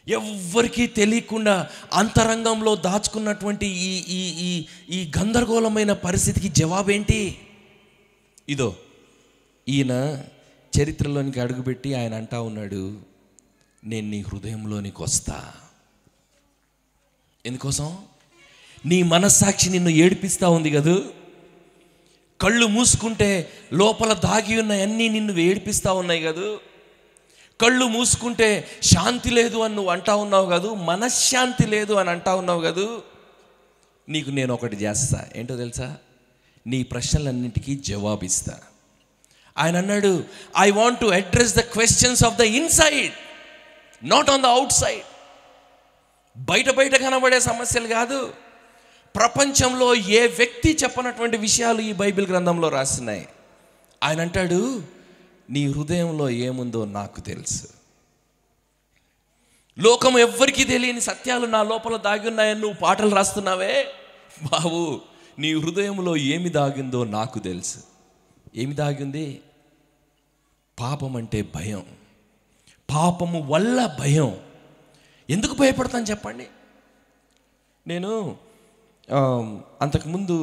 ఎవ్వరికీ తెలియకుండా అంతరంగంలో దాచుకున్నటువంటి ఈ ఈ ఈ ఈ గందరగోళమైన పరిస్థితికి జవాబేంటి? ఇదో ఈయన చరిత్రలోనికి అడుగుపెట్టి ఆయన అంటా ఉన్నాడు, నేను నీ హృదయంలోనికి వస్తా. ఎందుకోసం? నీ మనస్సాక్షి నిన్ను ఏడిపిస్తూ ఉంది కదూ. కళ్ళు మూసుకుంటే లోపల దాగి ఉన్నాయన్నీ నిన్ను ఏడిపిస్తూ ఉన్నాయి కదూ. కళ్ళు మూసుకుంటే శాంతి లేదు అని నువ్వు అంటా ఉన్నావు కదూ, మనశ్శాంతి లేదు అని అంటా ఉన్నావు కదూ. నీకు నేను ఒకటి చేస్తా. ఏంటో తెలుసా? నీ ప్రశ్నలన్నింటికీ జవాబిస్తా. ఆయన అన్నాడు, I want to address the questions of the inside, not on the out side. బయట కనబడే సమస్యలు కాదు, ప్రపంచంలో ఏ వ్యక్తి చెప్పనటువంటి విషయాలు ఈ బైబిల్ గ్రంథంలో రాస్తున్నాయి. ఆయన అంటాడు, నీ హృదయంలో ఏముందో నాకు తెలుసు. లోకం ఎవ్వరికీ తెలియని సత్యాలు నా లోపల దాగి ఉన్నాయని నువ్వు పాటలు రాస్తున్నావే బాబు, నీ హృదయంలో ఏమి దాగిందో నాకు తెలుసు. ఏమి దాగింది? పాపం అంటే భయం, పాపము వల్ల భయం. ఎందుకు భయపడతాను చెప్పండి? నేను అంతకుముందు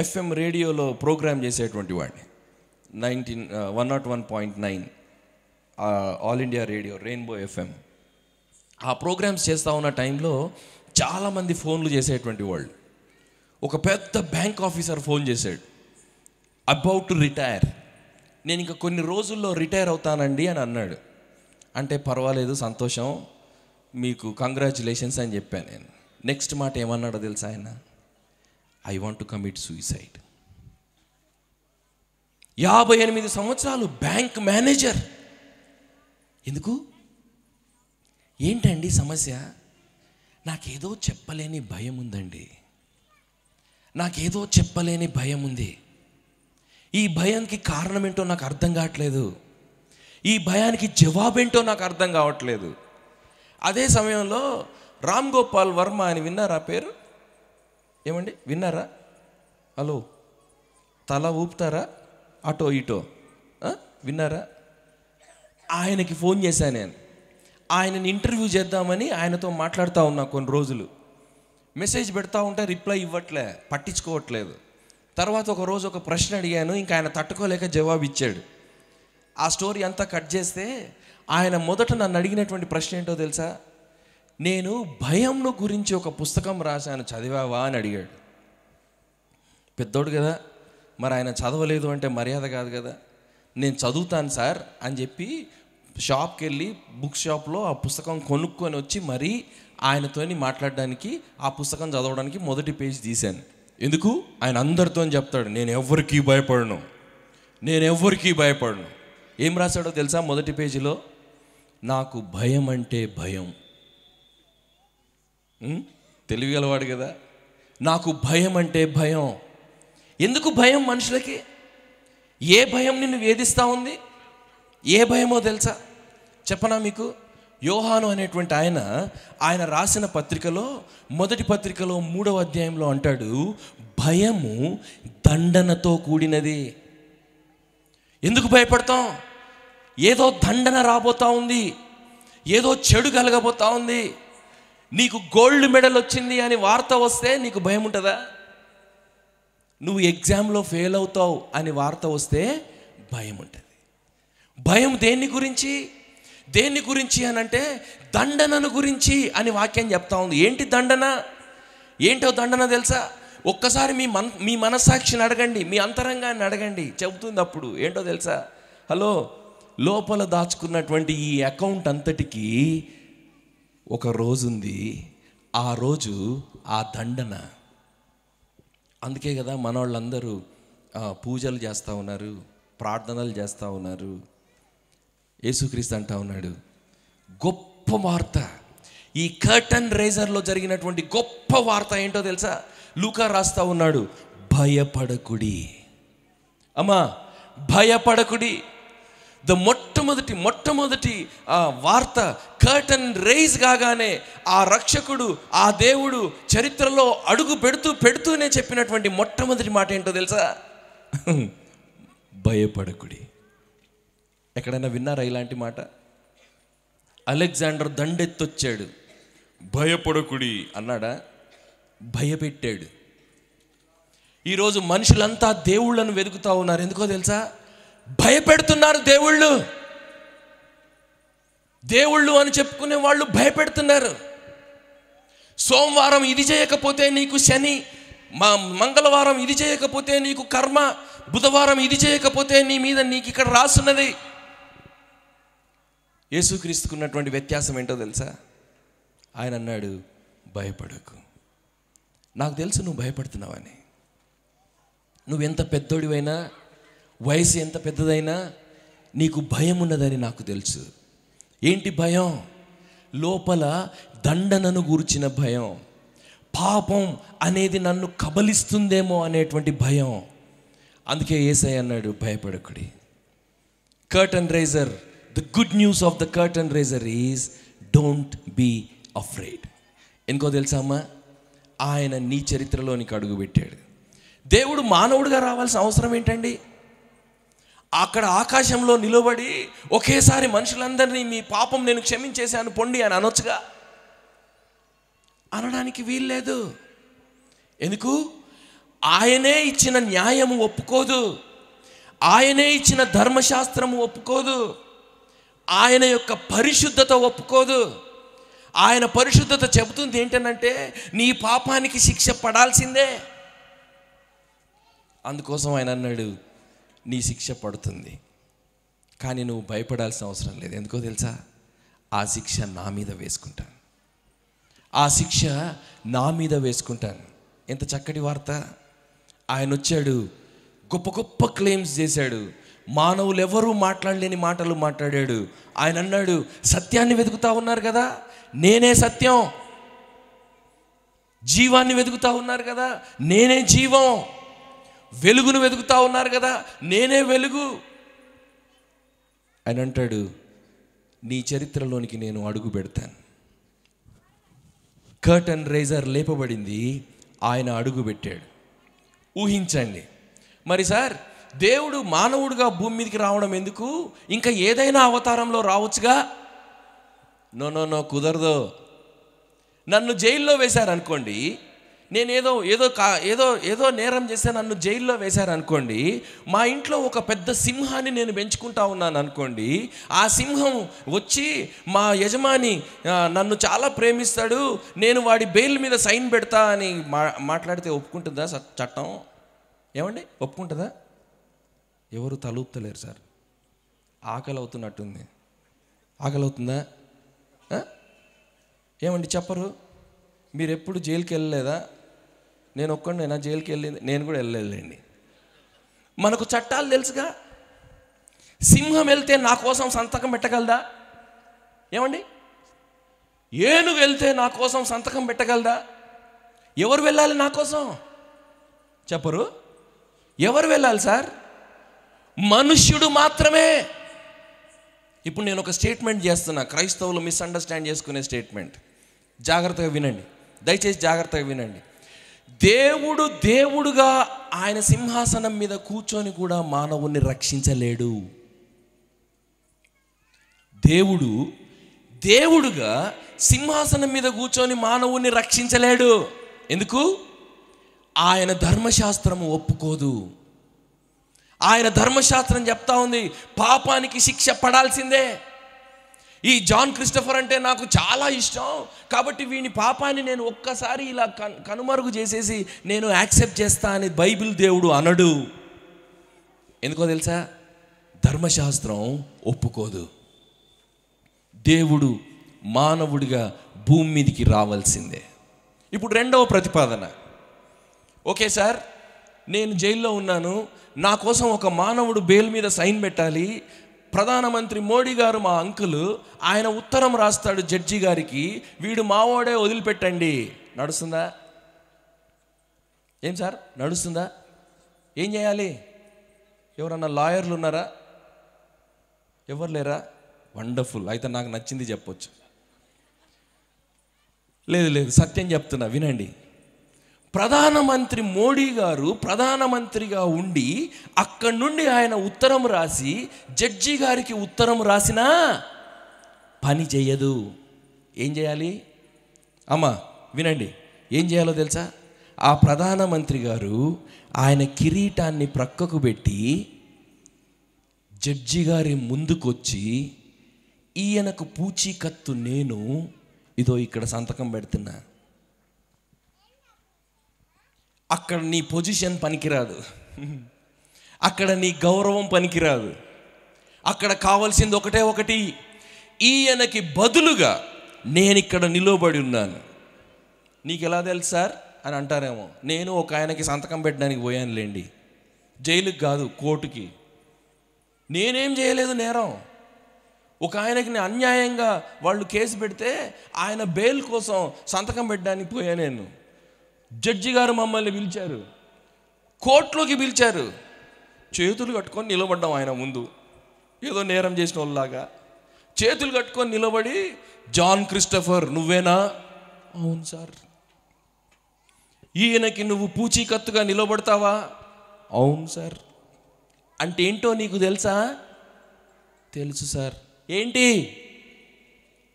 ఎఫ్ఎం రేడియోలో ప్రోగ్రామ్ చేసేటువంటి వాడిని. 101.9 all India radio, rainbow FM. ఆ ప్రోగ్రామ్స్ చేస్తూ ఉన్న టైంలో చాలామంది ఫోన్లు చేసేటువంటి వాళ్ళు. ఒక పెద్ద బ్యాంక్ ఆఫీసర్ ఫోన్ చేశాడు, అబౌట్ టు రిటైర్. నేను ఇంకా కొన్ని రోజుల్లో రిటైర్ అవుతానండి అని అన్నాడు. అంటే పర్వాలేదు, సంతోషం, మీకు కంగ్రాచ్యులేషన్స్ అని చెప్పాను నేను. నెక్స్ట్ మాట ఏమన్నాడో తెలుసా ఆయన? I want to commit suicide. 58 సంవత్సరాలు బ్యాంక్ మేనేజర్. ఎందుకు? ఏంటండి సమస్య? నాకేదో చెప్పలేని భయం ఉందండి, నాకేదో చెప్పలేని భయం ఉంది. ఈ భయానికి కారణం ఏంటో నాకు అర్థం కావట్లేదు, ఈ భయానికి జవాబేంటో నాకు అర్థం కావట్లేదు. అదే సమయంలో రామ్ గోపాల్ వర్మ అని విన్నారా పేరు? ఏమండి విన్నారా? హలో, తల ఊపుతారా అటో ఇటో? విన్నారా? ఆయనకి ఫోన్ చేశాను నేను. ఆయనని ఇంటర్వ్యూ చేద్దామని ఆయనతో మాట్లాడుతూ ఉన్నా కొన్ని రోజులు. మెసేజ్ పెడతా ఉంటే రిప్లై ఇవ్వట్లే, పట్టించుకోవట్లేదు. తర్వాత ఒక రోజు ఒక ప్రశ్న అడిగాను, ఇంకా ఆయన తట్టుకోలేక జవాబు ఇచ్చాడు. ఆ స్టోరీ అంతా కట్ చేస్తే ఆయన మొదట నన్ను అడిగినటువంటి ప్రశ్న ఏంటో తెలుసా? నేను భయంను గురించి ఒక పుస్తకం రాశాను, చదివావా అని అడిగాడు. పెద్దోడు కదా, మరి ఆయన చదవలేదు అంటే మర్యాద కాదు కదా. నేను చదువుతాను సార్ అని చెప్పి షాప్కి వెళ్ళి బుక్ షాప్లో ఆ పుస్తకం కొనుక్కొని వచ్చి మరీ ఆయనతోని మాట్లాడడానికి, ఆ పుస్తకం చదవడానికి మొదటి పేజ్ తీశాను. ఎందుకు? ఆయన అందరితో చెప్తాడు, నేను ఎవ్వరికీ భయపడను, నేను ఎవ్వరికీ భయపడను. ఏం రాశాడో తెలుసా? మొదటి పేజీలో, నాకు భయం అంటే భయం. తెలివిగలవాడు కదా. నాకు భయం అంటే భయం. ఎందుకు భయం మనుషులకి? ఏ భయం నిన్ను వేధిస్తూ ఉంది? ఏ భయమో తెలుసా? చెప్పనా మీకు? యోహాను అనేటువంటి ఆయన రాసిన పత్రికలో, మొదటి పత్రికలో 3వ అధ్యాయంలో అంటాడు, భయము దండనతో కూడినది. ఎందుకు భయపడతాం? ఏదో దండన రాబోతా ఉంది, ఏదో చెడు కలగబోతా ఉంది. నీకు గోల్డ్ మెడల్ వచ్చింది అని వార్త వస్తే నీకు భయం ఉంటుందా? నువ్వు ఎగ్జామ్లో ఫెయిల్ అవుతావు అని వార్త వస్తే భయం ఉంటుంది. భయం దేన్ని గురించి? దేన్ని గురించి అని అంటే దండనను గురించి అని వాక్యం చెప్తా ఉంది. ఏంటి దండన? ఏంటో దండన తెలుసా? ఒక్కసారి మీ మనస్సాక్షిని అడగండి, మీ అంతరంగాన్ని అడగండి, చెబుతుంది అప్పుడు. ఏంటో తెలుసా? హలో, లోపల దాచుకున్నటువంటి ఈ అకౌంట్ అంతటికి ఒక రోజు ఉంది. ఆ రోజు ఆ దండన. అందుకే కదా మన వాళ్ళందరూ పూజలు చేస్తూ ఉన్నారు, ప్రార్థనలు చేస్తూ ఉన్నారు. యేసుక్రీస్తు అంటా ఉన్నాడు, గొప్ప వార్త, ఈ కర్టన్ రైజర్లో జరిగినటువంటి గొప్ప వార్త ఏంటో తెలుసా? లూకా రాస్తా ఉన్నాడు, భయపడకుడి అమ్మా, భయపడకుడి. మొట్టమొదటి వార్త కర్టన్ రైజ్ కాగానే ఆ రక్షకుడు, ఆ దేవుడు చరిత్రలో అడుగు పెడుతూనే చెప్పినటువంటి మొట్టమొదటి మాట ఏంటో తెలుసా? భయపడకుడి. ఎక్కడైనా విన్నారా ఇలాంటి మాట? అలెగ్జాండర్ దండెత్తొచ్చాడు, భయపడకుడి అన్నాడా? భయపెట్టాడు. ఈరోజు మనుషులంతా దేవుళ్ళను వెతుకుతూ ఉన్నారు. ఎందుకో తెలుసా? భయపెడుతున్నారు. దేవుళ్ళు అని చెప్పుకునే వాళ్ళు భయపెడుతున్నారు. సోమవారం ఇది చేయకపోతే నీకు శని, మంగళవారం ఇది చేయకపోతే నీకు కర్మ, బుధవారం ఇది చేయకపోతే నీ మీద నీకు ఇక్కడ రాసున్నది. యేసుక్రీస్తుకున్నటువంటి వ్యత్యాసం ఏంటో తెలుసా? ఆయన అన్నాడు, భయపడకు. నాకు తెలుసు నువ్వు భయపడుతున్నావని. నువ్వెంత పెద్దోడివైనా, వయసు ఎంత పెద్దదైనా నీకు భయం ఉన్నదని నాకు తెలుసు. ఏంటి భయం? లోపల దండనను గూర్చిన భయం, పాపం అనేది నన్ను కబలిస్తుందేమో అనేటువంటి భయం. అందుకే యేసయ్య అన్నాడు, భయపడకుడి. Curtain raiser, the good news of the curtain raiser is don't be afraid. ఎందుకో తెలుసా అమ్మా? ఆయన నీ చరిత్రలోనికి అడుగుపెట్టాడు. దేవుడు మానవుడిగా రావాల్సిన అవసరం ఏంటండి? అక్కడ ఆకాశంలో నిలబడి ఒకేసారి మనుషులందరినీ మీ పాపం నేను క్షమించేశాను పొండి అని అనొచ్చుగా? అనడానికి వీల్లేదు. ఎందుకు? ఆయనే ఇచ్చిన న్యాయము ఒప్పుకోదు, ఆయనే ఇచ్చిన ధర్మశాస్త్రము ఒప్పుకోదు, ఆయన యొక్క పరిశుద్ధత ఒప్పుకోదు. ఆయన పరిశుద్ధత చెబుతుంది ఏంటనంటే నీ పాపానికి శిక్ష పడాల్సిందే. అందుకోసం ఆయన అన్నాడు, నీ శిక్ష పడుతుంది, కానీ నువ్వు భయపడాల్సిన అవసరం లేదు. ఎందుకో తెలుసా? ఆ శిక్ష నా మీద వేసుకుంటాను, ఆ శిక్ష నా మీద వేసుకుంటాను. ఎంత చక్కటి వార్త! ఆయన వచ్చాడు, గొప్ప గొప్ప క్లెయిమ్స్ చేశాడు, మానవులు ఎవరూ మాట్లాడలేని మాటలు మాట్లాడాడు. ఆయన అన్నాడు, సత్యాన్ని వెతుకుతా ఉన్నారు కదా, నేనే సత్యం. జీవాన్ని వెతుకుతా ఉన్నారు కదా, నేనే జీవం. వెలుగును వెతుకుతా ఉన్నారు కదా, నేనే వెలుగు. ఆయన అంటాడు, నీ చరిత్రలోనికి నేను అడుగు పెడతాను. కర్టన్ రైజర్ లేపబడింది, ఆయన అడుగు పెట్టాడు. ఊహించండి మరి సార్, దేవుడు మానవుడిగా భూమి మీదకి రావడం ఎందుకు? ఇంకా ఏదైనా అవతారంలో రావచ్చుగా? నో, కుదరదు. నన్ను జైల్లో వేశారనుకోండి, నేను ఏదో నేరం చేస్తే నన్ను జైల్లో వేశారనుకోండి, మా ఇంట్లో ఒక పెద్ద సింహాన్ని నేను పెంచుకుంటా ఉన్నాను అనుకోండి, ఆ సింహం వచ్చి మా యజమాని నన్ను చాలా ప్రేమిస్తాడు, నేను వాడి బెయిల్ మీద సైన్ పెడతా అని మాట్లాడితే ఒప్పుకుంటుందా చట్టం? ఏమండి, ఒప్పుకుంటుందా? ఎవరు తలూపుతలేరు సార్. ఆకలి అవుతున్నట్టుంది. ఆకలి అవుతుందా? ఏమండి చెప్పరు? మీరు ఎప్పుడు జైలుకి వెళ్ళలేదా? నేను ఒక్కడినేనా జైలుకి వెళ్ళింది? నేను కూడా వెళ్ళలేదండి. మనకు చట్టాలు తెలుసుగా. సింహం వెళ్తే నా కోసం సంతకం పెట్టగలదా? ఏమండి, ఏనుగు వెళ్తే నా కోసం సంతకం పెట్టగలదా? ఎవరు వెళ్ళాలి నా కోసం? చెప్పరు. ఎవరు వెళ్ళాలి సార్? మనుష్యుడు మాత్రమే. ఇప్పుడు నేను ఒక స్టేట్మెంట్ చేస్తున్నా, క్రైస్తవులు మిస్అండర్స్టాండ్ చేసుకునే స్టేట్మెంట్. జాగ్రత్తగా వినండి, దయచేసి జాగ్రత్తగా వినండి. దేవుడుగా ఆయన సింహాసనం మీద కూర్చొని కూడా మానవుణ్ణి రక్షించలేడు. దేవుడుగా సింహాసనం మీద కూర్చొని మానవుణ్ణి రక్షించలేడు. ఎందుకు? ఆయన ధర్మశాస్త్రము ఒప్పుకోదు. ఆయన ధర్మశాస్త్రం చెప్తా ఉంది, పాపానికి శిక్ష పడాల్సిందే. ఈ జాన్ క్రిస్టఫర్ అంటే నాకు చాలా ఇష్టం, కాబట్టి వీని పాపాన్ని నేను ఒక్కసారి ఇలా కనుమరుగు చేసేసి నేను యాక్సెప్ట్ చేస్తా అని బైబిల్ దేవుడు అనడు. ఎందుకో తెలుసా? ధర్మశాస్త్రం ఒప్పుకోదు. దేవుడు మానవుడిగా భూమి మీదకి రావాల్సిందే. ఇప్పుడు రెండవ ప్రతిపాదన, ఓకే సార్, నేను జైల్లో ఉన్నాను, నా కోసం ఒక మానవుడు బెయిల్ మీద సైన్ పెట్టాలి. ప్రధానమంత్రి మోడీ గారు మా అంకుల్, ఆయన ఉత్తరం రాస్తాడు జడ్జి గారికి, వీడు మావోడే వదిలిపెట్టండి. నడుస్తుందా? ఏం సార్, నడుస్తుందా? ఏం చేయాలి? ఎవరన్నా లాయర్లు ఉన్నారా? ఎవరు లేరా? వండర్ఫుల్, అయితే నాకు నచ్చింది చెప్పొచ్చు. లేదు, సత్యం చెప్తున్నా, వినండి. ప్రధానమంత్రి మోడీ గారు ప్రధానమంత్రిగా ఉండి అక్కడి నుండి ఆయన ఉత్తరం రాసి జడ్జి గారికి ఉత్తరం రాసినా పని చేయదు. ఏం చేయాలి? అమ్మా వినండి, ఏం చేయాలో తెలుసా? ఆ ప్రధానమంత్రి గారు ఆయన కిరీటాన్ని ప్రక్కకు పెట్టి జడ్జి గారి ముందుకొచ్చి, ఈయనకు పూచీకత్తు నేను, ఇదో ఇక్కడ సంతకం పెడుతున్నా. అక్కడ నీ పొజిషన్ పనికిరాదు, అక్కడ నీ గౌరవం పనికిరాదు. అక్కడ కావాల్సింది ఒకటే ఒకటి, ఈయనకి బదులుగా నేను ఇక్కడ నిలబడి ఉన్నాను. నీకు ఎలా తెలుసు సార్ అని అంటారేమో. నేను ఒక ఆయనకి సంతకం పెట్టడానికి పోయానులేండి, జైలుకి కాదు కోర్టుకి. నేనేం చేయలేదు నేరం. ఒక ఆయనకి అన్యాయంగా వాళ్ళు కేసు పెడితే ఆయన బెయిల్ కోసం సంతకం పెట్టడానికి పోయా నేను. జడ్జి గారు మమ్మల్ని పిలిచారు, కోర్టులోకి పిలిచారు. చేతులు కట్టుకొని నిలబడ్డాం ఆయన ముందు, ఏదో నేరం చేసిన వాళ్ళలాగా చేతులు కట్టుకొని నిలబడి, జాన్ క్రిస్టఫర్ నువ్వేనా? అవును సార్. ఈయనకి నువ్వు పూచీకత్తుగా నిలబడతావా? అవును సార్. అంటే ఏంటో నీకు తెలుసా? తెలుసు సార్. ఏంటి?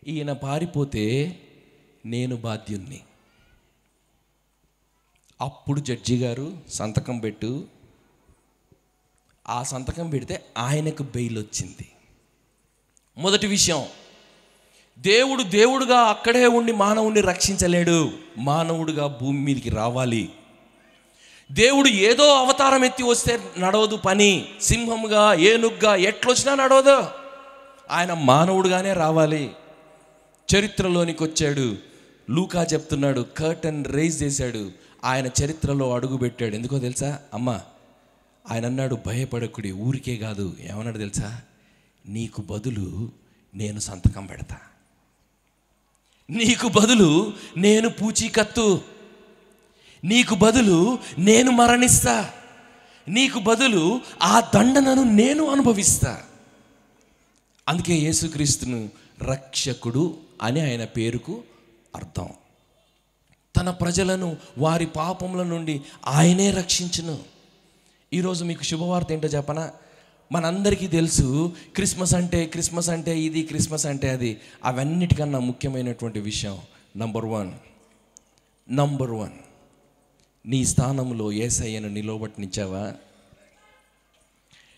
ఈయన పారిపోతే నేను బాధ్యుణ్ణి. అప్పుడు జడ్జి గారు సంతకం పెట్టు. ఆ సంతకం పెడితే ఆయనకు బెయిల్ వచ్చింది. మొదటి విషయం, దేవుడు దేవుడుగా అక్కడే ఉండి మానవుడిని రక్షించలేడు. మానవుడిగా భూమి మీదకి రావాలి. దేవుడు ఏదో అవతారం ఎత్తి వస్తే నడవదు పని. సింహంగా, ఏనుగ్గా ఎట్లొచ్చినా నడవదు. ఆయన మానవుడుగానే రావాలి. చరిత్రలోనికి వచ్చాడు. లూకా చెప్తున్నాడు, కర్టన్ రైజ్ చేశాడు, ఆయన చరిత్రలో అడుగు పెట్టాడు. ఎందుకో తెలుసా అమ్మా? ఆయన అన్నాడు, భయపడకుడి. ఊరికే కాదు, ఏమన్నాడు తెలుసా? నీకు బదులు నేను సంతకం పెడతా, నీకు బదులు నేను పూచీకత్తు, నీకు బదులు నేను మరణిస్తా, నీకు బదులు ఆ దండనను నేను అనుభవిస్తా. అందుకే యేసుక్రీస్తును రక్షకుడు అని ఆయన పేరుకు అర్థం. తన ప్రజలను వారి పాపముల నుండి ఆయనే రక్షించును. ఈరోజు మీకు శుభవార్త ఏంటో చెప్పనా? మనందరికీ తెలుసు, క్రిస్మస్ అంటే ఇది, క్రిస్మస్ అంటే అది. అవన్నిటికన్నా ముఖ్యమైనటువంటి విషయం నంబర్ వన్, నీ స్థానంలో యేసయ్యను నిలబెట్టనిచ్చావా?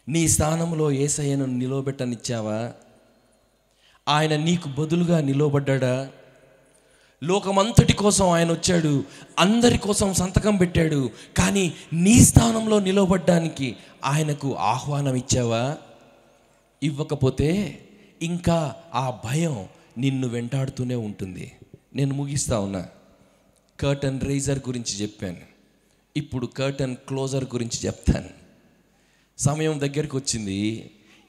నీ స్థానంలో యేసయ్యను నిలబెట్టనిచ్చావా? ఆయన నీకు బదులుగా నిలబడ్డా? లోకమంతటి కోసం ఆయన వచ్చాడు, అందరి కోసం సంతకం పెట్టాడు. కానీ నీ స్థానంలో నిలబడ్డానికి ఆయనకు ఆహ్వానం ఇచ్చావా? ఇవ్వకపోతే ఇంకా ఆ భయం నిన్ను వెంటాడుతూనే ఉంటుంది. నేను ముగిస్తా ఉన్నా. కర్టన్ రైజర్ గురించి చెప్పాను, ఇప్పుడు కర్టన్ క్లోజర్ గురించి చెప్తాను. సమయం దగ్గరికి వచ్చింది.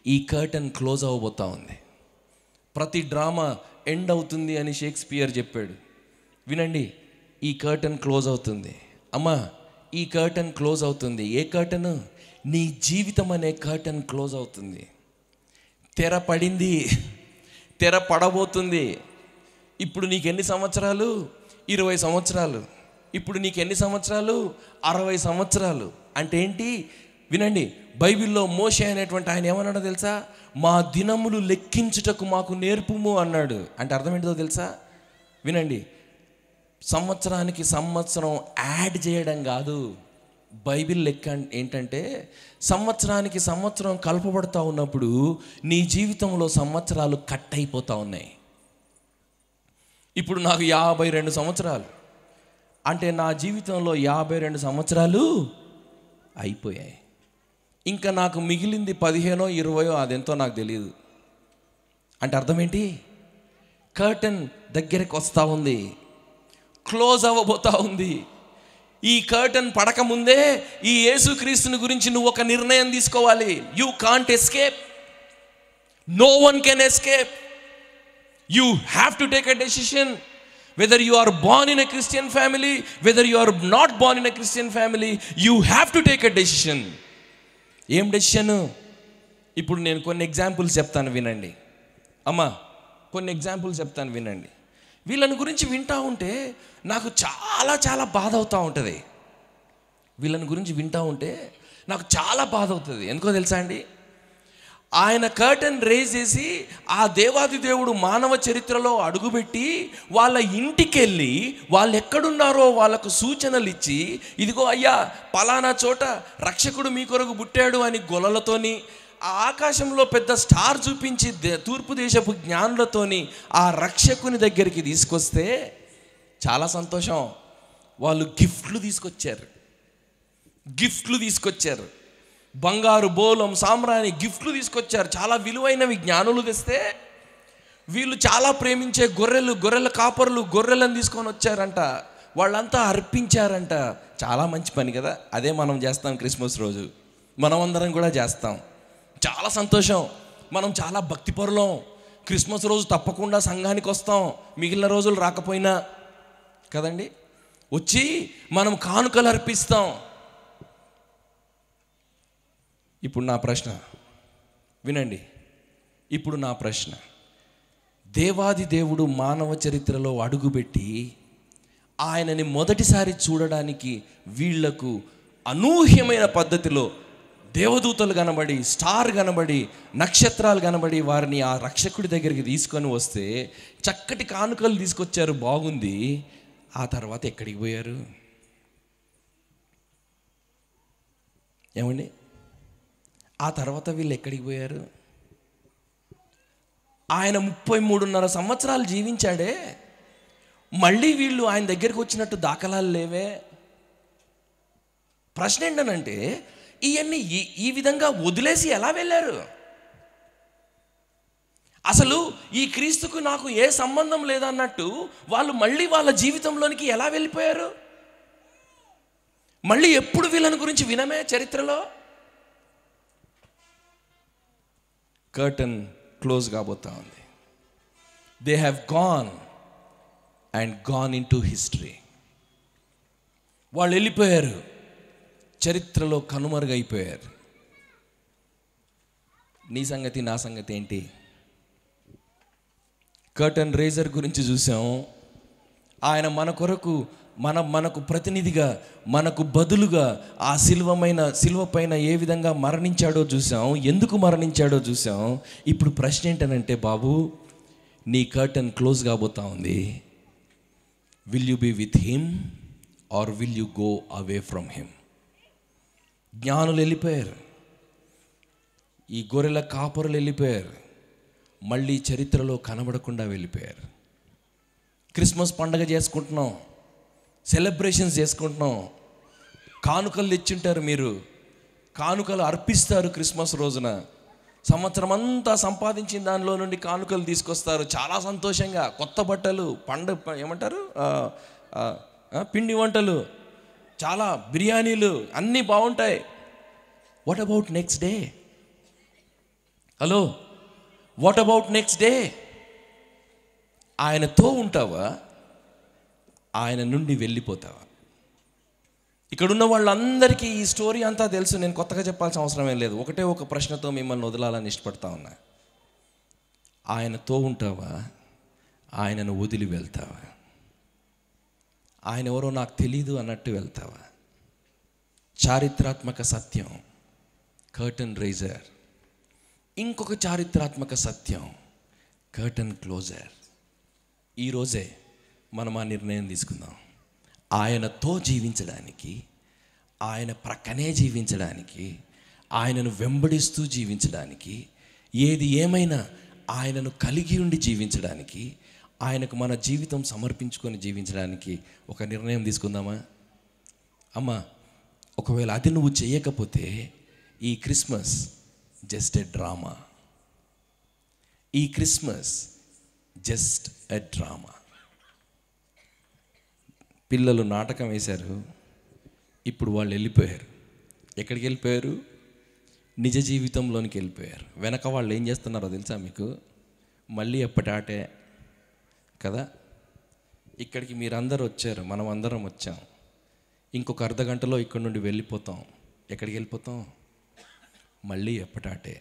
ఈ కర్టన్ క్లోజ్ అవ్వబోతా ఉంది. ప్రతి డ్రామా ఎండ్ అవుతుంది అని షేక్స్పియర్ చెప్పాడు. వినండి, ఈ కర్టన్ క్లోజ్ అవుతుంది. అమ్మా, ఈ కర్టన్ క్లోజ్ అవుతుంది. ఏ కర్టన్? నీ జీవితం అనే కర్టన్ క్లోజ్ అవుతుంది. తెర పడింది, తెర పడబోతుంది. ఇప్పుడు నీకు ఎన్ని సంవత్సరాలు? 20 సంవత్సరాలు. ఇప్పుడు నీకు ఎన్ని సంవత్సరాలు? 60 సంవత్సరాలు. అంటే ఏంటి? వినండి, బైబిల్లో మోషే అనేటువంటి ఆయన ఏమన్నాడో తెలుసా? మా దినములు లెక్కించుటకు మాకు నేర్పుము అన్నాడు. అంటే అర్థం ఏంటో తెలుసా? వినండి, సంవత్సరానికి సంవత్సరం యాడ్ చేయడం కాదు. బైబిల్ లెక్క ఏంటంటే, సంవత్సరానికి సంవత్సరం కలపబడుతూ ఉన్నప్పుడు నీ జీవితంలో సంవత్సరాలు కట్ అయిపోతూ ఉన్నాయి. ఇప్పుడు నాకు 52 సంవత్సరాలు అంటే నా జీవితంలో 52 సంవత్సరాలు అయిపోయాయి. ఇంకా నాకు మిగిలింది 15 20, అదెంతో నాకు తెలియదు. అంటే అర్థం ఏంటి? కర్టన్ దగ్గరికి వస్తూ ఉంది, క్లోజ్ అవ్వబోతా ఉంది. ఈ కర్టన్ పడకముందే ఈ యేసుక్రీస్తుని గురించి నువ్వు ఒక నిర్ణయం తీసుకోవాలి. You can't escape, no one can escape. You have to take a decision. Whether you are born in a Christian family, whether you are not born in a Christian family, you have to take a decision. ఏం decision? ఇప్పుడు నేను కొన్ని examples చెప్తాను వినండి. అమ్మా, కొన్ని examples చెప్తాను వినండి. వీళ్ళని గురించి వింటూ ఉంటే నాకు చాలా చాలా బాధ అవుతూ ఉంటుంది. వీళ్ళని గురించి వింటూ ఉంటే నాకు చాలా బాధ అవుతుంది. ఎందుకో తెలుసా అండి, ఆయన కర్టన్ రేజ్ చేసి ఆ దేవాది దేవుడు మానవ చరిత్రలో అడుగుపెట్టి వాళ్ళ ఇంటికి వెళ్ళి వాళ్ళు ఎక్కడున్నారో వాళ్ళకు సూచనలు ఇచ్చి, ఇదిగో అయ్యా పలానా చోట రక్షకుడు మీ కొరకు పుట్టాడు అని గొలలతోని, ఆ ఆకాశంలో పెద్ద స్టార్ చూపించి తూర్పు దేశపు జ్ఞానులతోని ఆ రక్షకుని దగ్గరికి తీసుకొస్తే చాలా సంతోషం. వాళ్ళు గిఫ్ట్లు తీసుకొచ్చారు, బంగారు బోలం సామ్రాణి గిఫ్ట్లు తీసుకొచ్చారు, చాలా విలువైనవి జ్ఞానులు తెస్తే వీళ్ళు చాలా ప్రేమించే గొర్రెల కాపరులు గొర్రెలను తీసుకొని వచ్చారంట. వాళ్ళంతా అర్పించారంట. చాలా మంచి పని కదా. అదే మనం చేస్తాం క్రిస్మస్ రోజు, మనం అందరం కూడా చేస్తాం. చాలా సంతోషం. మనం చాలా భక్తిపరులం. క్రిస్మస్ రోజు తప్పకుండా సంఘానికి వస్తాం, మిగిలిన రోజులు రాకపోయినా కదండి. వచ్చి మనం కానుకలు అర్పిస్తాం. ఇప్పుడు నా ప్రశ్న వినండి. ఇప్పుడు నా ప్రశ్న, దేవాది దేవుడు మానవ చరిత్రలో అడుగుపెట్టి ఆయనని మొదటిసారి చూడడానికి వీళ్లకు అనూహ్యమైన పద్ధతిలో దేవదూతలు కనబడి, స్టార్ కనబడి, నక్షత్రాలు కనబడి వారిని ఆ రక్షకుడి దగ్గరికి తీసుకొని వస్తే చక్కటి కానుకలు తీసుకొచ్చారు, బాగుంది. ఆ తర్వాత ఎక్కడికి పోయారు? ఏమండి, ఆ తర్వాత వీళ్ళు ఎక్కడికి పోయారు? ఆయన 33.5 సంవత్సరాలు జీవించాడే, మళ్ళీ వీళ్ళు ఆయన దగ్గరికి వచ్చినట్టు దాఖలాలు లేవే. ప్రశ్న ఏంటనంటే, ఇవన్నీ ఈ విధంగా వదిలేసి ఎలా వెళ్ళారు? అసలు ఈ క్రీస్తుకు నాకు ఏ సంబంధం లేదన్నట్టు వాళ్ళు మళ్ళీ వాళ్ళ జీవితంలోనికి ఎలా వెళ్ళిపోయారు? మళ్ళీ ఎప్పుడు వీళ్ళని గురించి వినమే చరిత్రలో? కర్టన్ క్లోజ్ కాబోతా ఉంది. They have gone in to history. వాళ్ళు వెళ్ళిపోయారు, చరిత్రలో కనుమరుగైపోయారు. నీ సంగతి నా సంగతి ఏంటి? కర్టన్ రేజర్ గురించి చూసాం. ఆయన మన కొరకు మనకు ప్రతినిధిగా, మనకు బదులుగా ఆ శిలువ పైన ఏ విధంగా మరణించాడో చూసాం, ఎందుకు మరణించాడో చూసాం. ఇప్పుడు ప్రశ్న ఏంటనంటే, బాబు నీ కర్టన్ క్లోజ్ కాబోతా ఉంది. Will you be with him or will you go away from him? జ్ఞానులు వెళ్ళిపోయారు, ఈ గొర్రెల కాపరులు వెళ్ళిపోయారు, మళ్ళీ చరిత్రలో కనబడకుండా వెళ్ళిపోయారు. క్రిస్మస్ పండగ చేసుకుంటున్నాం, సెలబ్రేషన్స్ చేసుకుంటున్నాం, కానుకలు తెచ్చుంటారు. మీరు కానుకలు అర్పిస్తారు క్రిస్మస్ రోజున. సంవత్సరం అంతా సంపాదించిన దానిలో నుండి కానుకలు తీసుకొస్తారు చాలా సంతోషంగా. కొత్త బట్టలు, ఏమంటారు, పిండి వంటలు, చాలా బిర్యానీలు, అన్నీ బాగుంటాయి. What about next day? Hello, what about next day? ఆయనతో ఉంటావా, ఆయన నుండి వెళ్ళిపోతావా? ఇక్కడున్న వాళ్ళందరికీ ఈ స్టోరీ అంతా తెలుసు, నేను కొత్తగా చెప్పాల్సిన అవసరం ఏం లేదు. ఒకటే ఒక ప్రశ్నతో మిమ్మల్ని వదలాలని ఇష్టపడతా ఉన్నా. ఆయనతో ఉంటావా, ఆయనను వదిలి వెళ్తావా? ఆయన ఎవరో నాకు తెలీదు అన్నట్టు వెళ్తావా? చారిత్రాత్మక సత్యం కర్టన్ రైజర్. ఇంకొక చారిత్రాత్మక సత్యం కర్టన్ క్లోజర్. ఈరోజే మనం ఆ నిర్ణయం తీసుకుందాం. ఆయనతో జీవించడానికి, ఆయన ప్రక్కనే జీవించడానికి, ఆయనను వెంబడిస్తూ జీవించడానికి, ఏది ఏమైనా ఆయనను కలిగి ఉండి జీవించడానికి, ఆయనకు మన జీవితం సమర్పించుకొని జీవించడానికి ఒక నిర్ణయం తీసుకుందామా? అమ్మా, ఒకవేళ అది నువ్వు చేయకపోతే ఈ క్రిస్మస్ జస్ట్ ఎ డ్రామా. ఈ క్రిస్మస్ జస్ట్ ఎ డ్రామా. పిల్లలు నాటకం వేశారు, ఇప్పుడు వాళ్ళు వెళ్ళిపోయారు. ఎక్కడికి వెళ్ళిపోయారు? నిజ జీవితంలోనికి వెళ్ళిపోయారు. వెనక వాళ్ళు ఏం చేస్తున్నారో తెలుసా మీకు? మళ్ళీ ఎప్పటి ఆటే కదా. ఇక్కడికి మీరందరూ వచ్చారు, మనం అందరం వచ్చాం. ఇంకొక అర్ధ గంటలో ఇక్కడ నుండి వెళ్ళిపోతాం. ఎక్కడికి వెళ్ళిపోతాం? మళ్ళీ ఎప్పటాటే.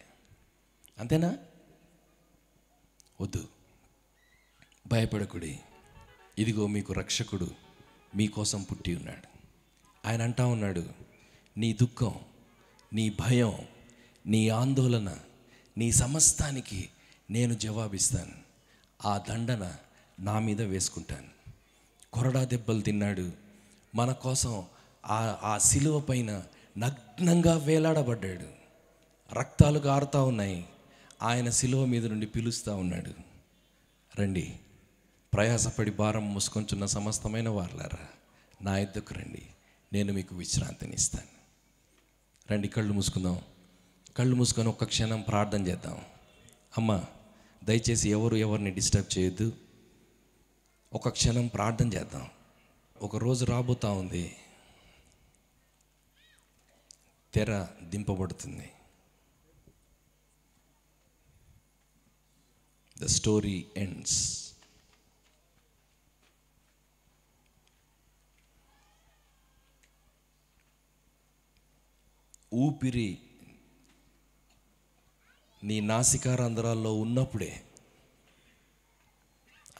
అంతేనా? వద్దు, భయపడకుడి, ఇదిగో మీకు రక్షకుడు మీకోసం పుట్టి ఉన్నాడు. ఆయన అంటా ఉన్నాడు, నీ దుఃఖం, నీ భయం, నీ ఆందోళన, నీ సమస్తానికి నేను జవాబిస్తాను. ఆ దండన నా మీద వేసుకుంటాను. కొరడా దెబ్బలు తిన్నాడు మన కోసం. ఆ సిలువ పైన నగ్నంగా వేలాడబడ్డాడు. రక్తాలు కారుతూ ఉన్నాయి. ఆయన సిలువ మీద నుండి పిలుస్తూ ఉన్నాడు, రండి ప్రయాసపడి భారం మోసుకొంచున్న సమస్తమైన వారలారా, నా యొద్దకు రండి, నేను మీకు విశ్రాంతిని ఇస్తాను. రండి, కళ్ళు మూసుకుందాం. కళ్ళు మూసుకొని ఒక్క క్షణం ప్రార్థన చేద్దాం. అమ్మ, దయచేసి ఎవరిని డిస్టర్బ్ చేయొద్దు. ఒక క్షణం ప్రార్థన చేద్దాం. ఒక రోజు రాబోతా ఉంది, తెర దింపబడుతుంది. The story ends. ఊపిరి నీ నాసికారంధ్రాల్లో ఉన్నప్పుడే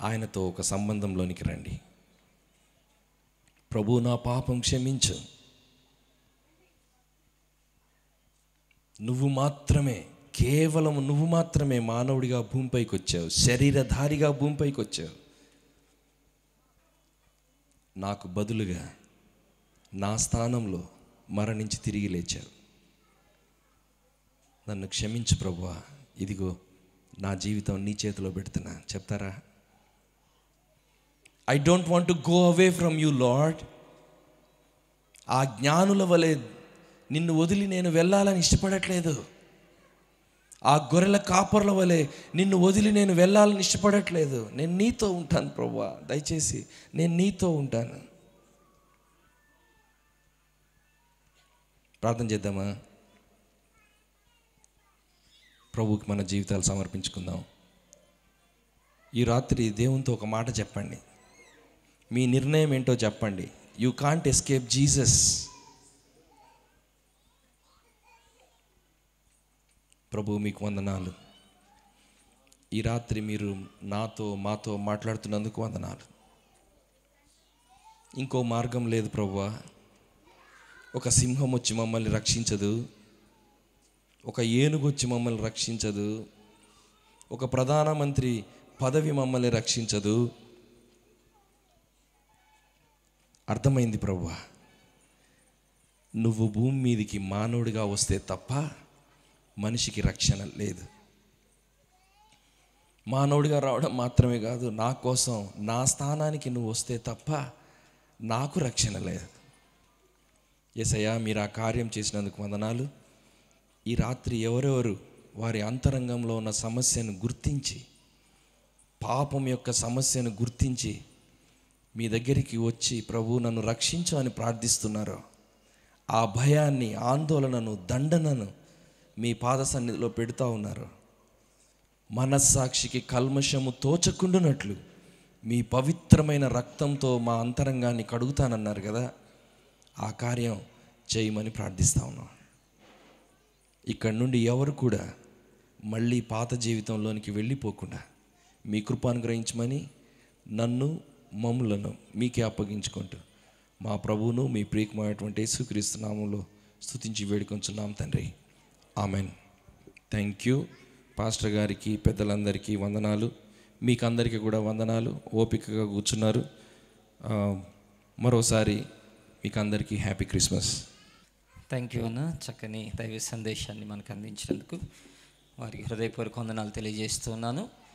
ఆయనతో ఒక సంబంధంలోనికి రండి. ప్రభు, నా పాపం క్షమించు. నువ్వు మాత్రమే, కేవలం నువ్వు మాత్రమే మానవుడిగా భూమిపైకి వచ్చావు, శరీరధారిగా భూమిపైకి వచ్చావు. నాకు బదులుగా నా స్థానంలో మరణించి తిరిగి లేచావు. నన్ను క్షమించు ప్రభువా, ఇదిగో నా జీవితం నీ చేతిలో పెడుతున్నా. చెప్తారా? I don't want to go away from you lord. ఆ జ్ఞానుల వలె నిన్ను వదిలి నేను వెళ్ళాలని ఇష్టపడట్లేదు. ఆ గొర్రెల కాపర్ల వలె నిన్ను వదిలి నేను వెళ్ళాలని ఇష్టపడట్లేదు. నేను నీతో ఉంటాను ప్రభువా, దయచేసి నేను నీతో ఉంటాను. ప్రార్థన చేద్దామా? ప్రభువుకి మన జీవితాలు సమర్పించుకుందాం. ఈ రాత్రి దేవునితో ఒక మాట చెప్పండి. మీ నిర్ణయం ఏంటో చెప్పండి. You can't escape Jesus. ప్రభు, మీకు వందనాలు. ఈ రాత్రి మీరు మాతో మాట్లాడుతున్నందుకు వందనాలు. ఇంకో మార్గం లేదు ప్రభువా. ఒక సింహం వచ్చి మమ్మల్ని రక్షించదు, ఒక ఏనుగు వచ్చి మమ్మల్ని రక్షించదు, ఒక ప్రధానమంత్రి పదవి మమ్మల్ని రక్షించదు. అర్థమైంది ప్రభువా, నువ్వు భూమి మీదికి మానవుడిగా వస్తే తప్ప మనిషికి రక్షణ లేదు. మానవుడిగా రావడం మాత్రమే కాదు, నా కోసం, నా స్థానానికి నువ్వు వస్తే తప్ప నాకు రక్షణ లేదు. యేసయ్యా, మీరు ఆ కార్యం చేసినందుకు వందనాలు. ఈ రాత్రి ఎవరెవరు వారి అంతరంగంలో ఉన్న సమస్యను గుర్తించి, పాపం యొక్క సమస్యను గుర్తించి మీ దగ్గరికి వచ్చి ప్రభు నన్ను రక్షించు అని ప్రార్థిస్తున్నారో, ఆ భయాన్ని, ఆందోళనను, దండనను మీ పాద సన్నిధిలో పెడుతూ ఉన్నారు. మనస్సాక్షికి కల్మషము తోచకుండునట్లు మీ పవిత్రమైన రక్తంతో మా అంతరంగాన్ని కడుగుతానన్నారు కదా, ఆ కార్యం చేయమని ప్రార్థిస్తా ఉన్నాం. ఇక్కడి నుండి ఎవరు కూడా మళ్ళీ పాత జీవితంలోనికి వెళ్ళిపోకుండా మీ కృపానుగ్రహించమని నన్ను, మమ్ములను మీకే అప్పగించుకుంటూ మా ప్రభువును, మీ ప్రియకుమారైనటువంటి యేసుక్రీస్తు నామములో స్తుతించి వేడుకొంచున్నాం తండ్రి. ఆమెన్. Thank you. పాస్టర్ గారికి, పెద్దలందరికీ వందనాలు. మీకు అందరికీ కూడా వందనాలు. ఓపికగా కూర్చున్నారు. మరోసారి మీకు అందరికీ హ్యాపీ క్రిస్మస్. థ్యాంక్ యూ అన్న, చక్కని దైవ సందేశాన్ని మనకు అందించినందుకు వారికి హృదయపూర్వక వందనాలు తెలియజేస్తున్నాను.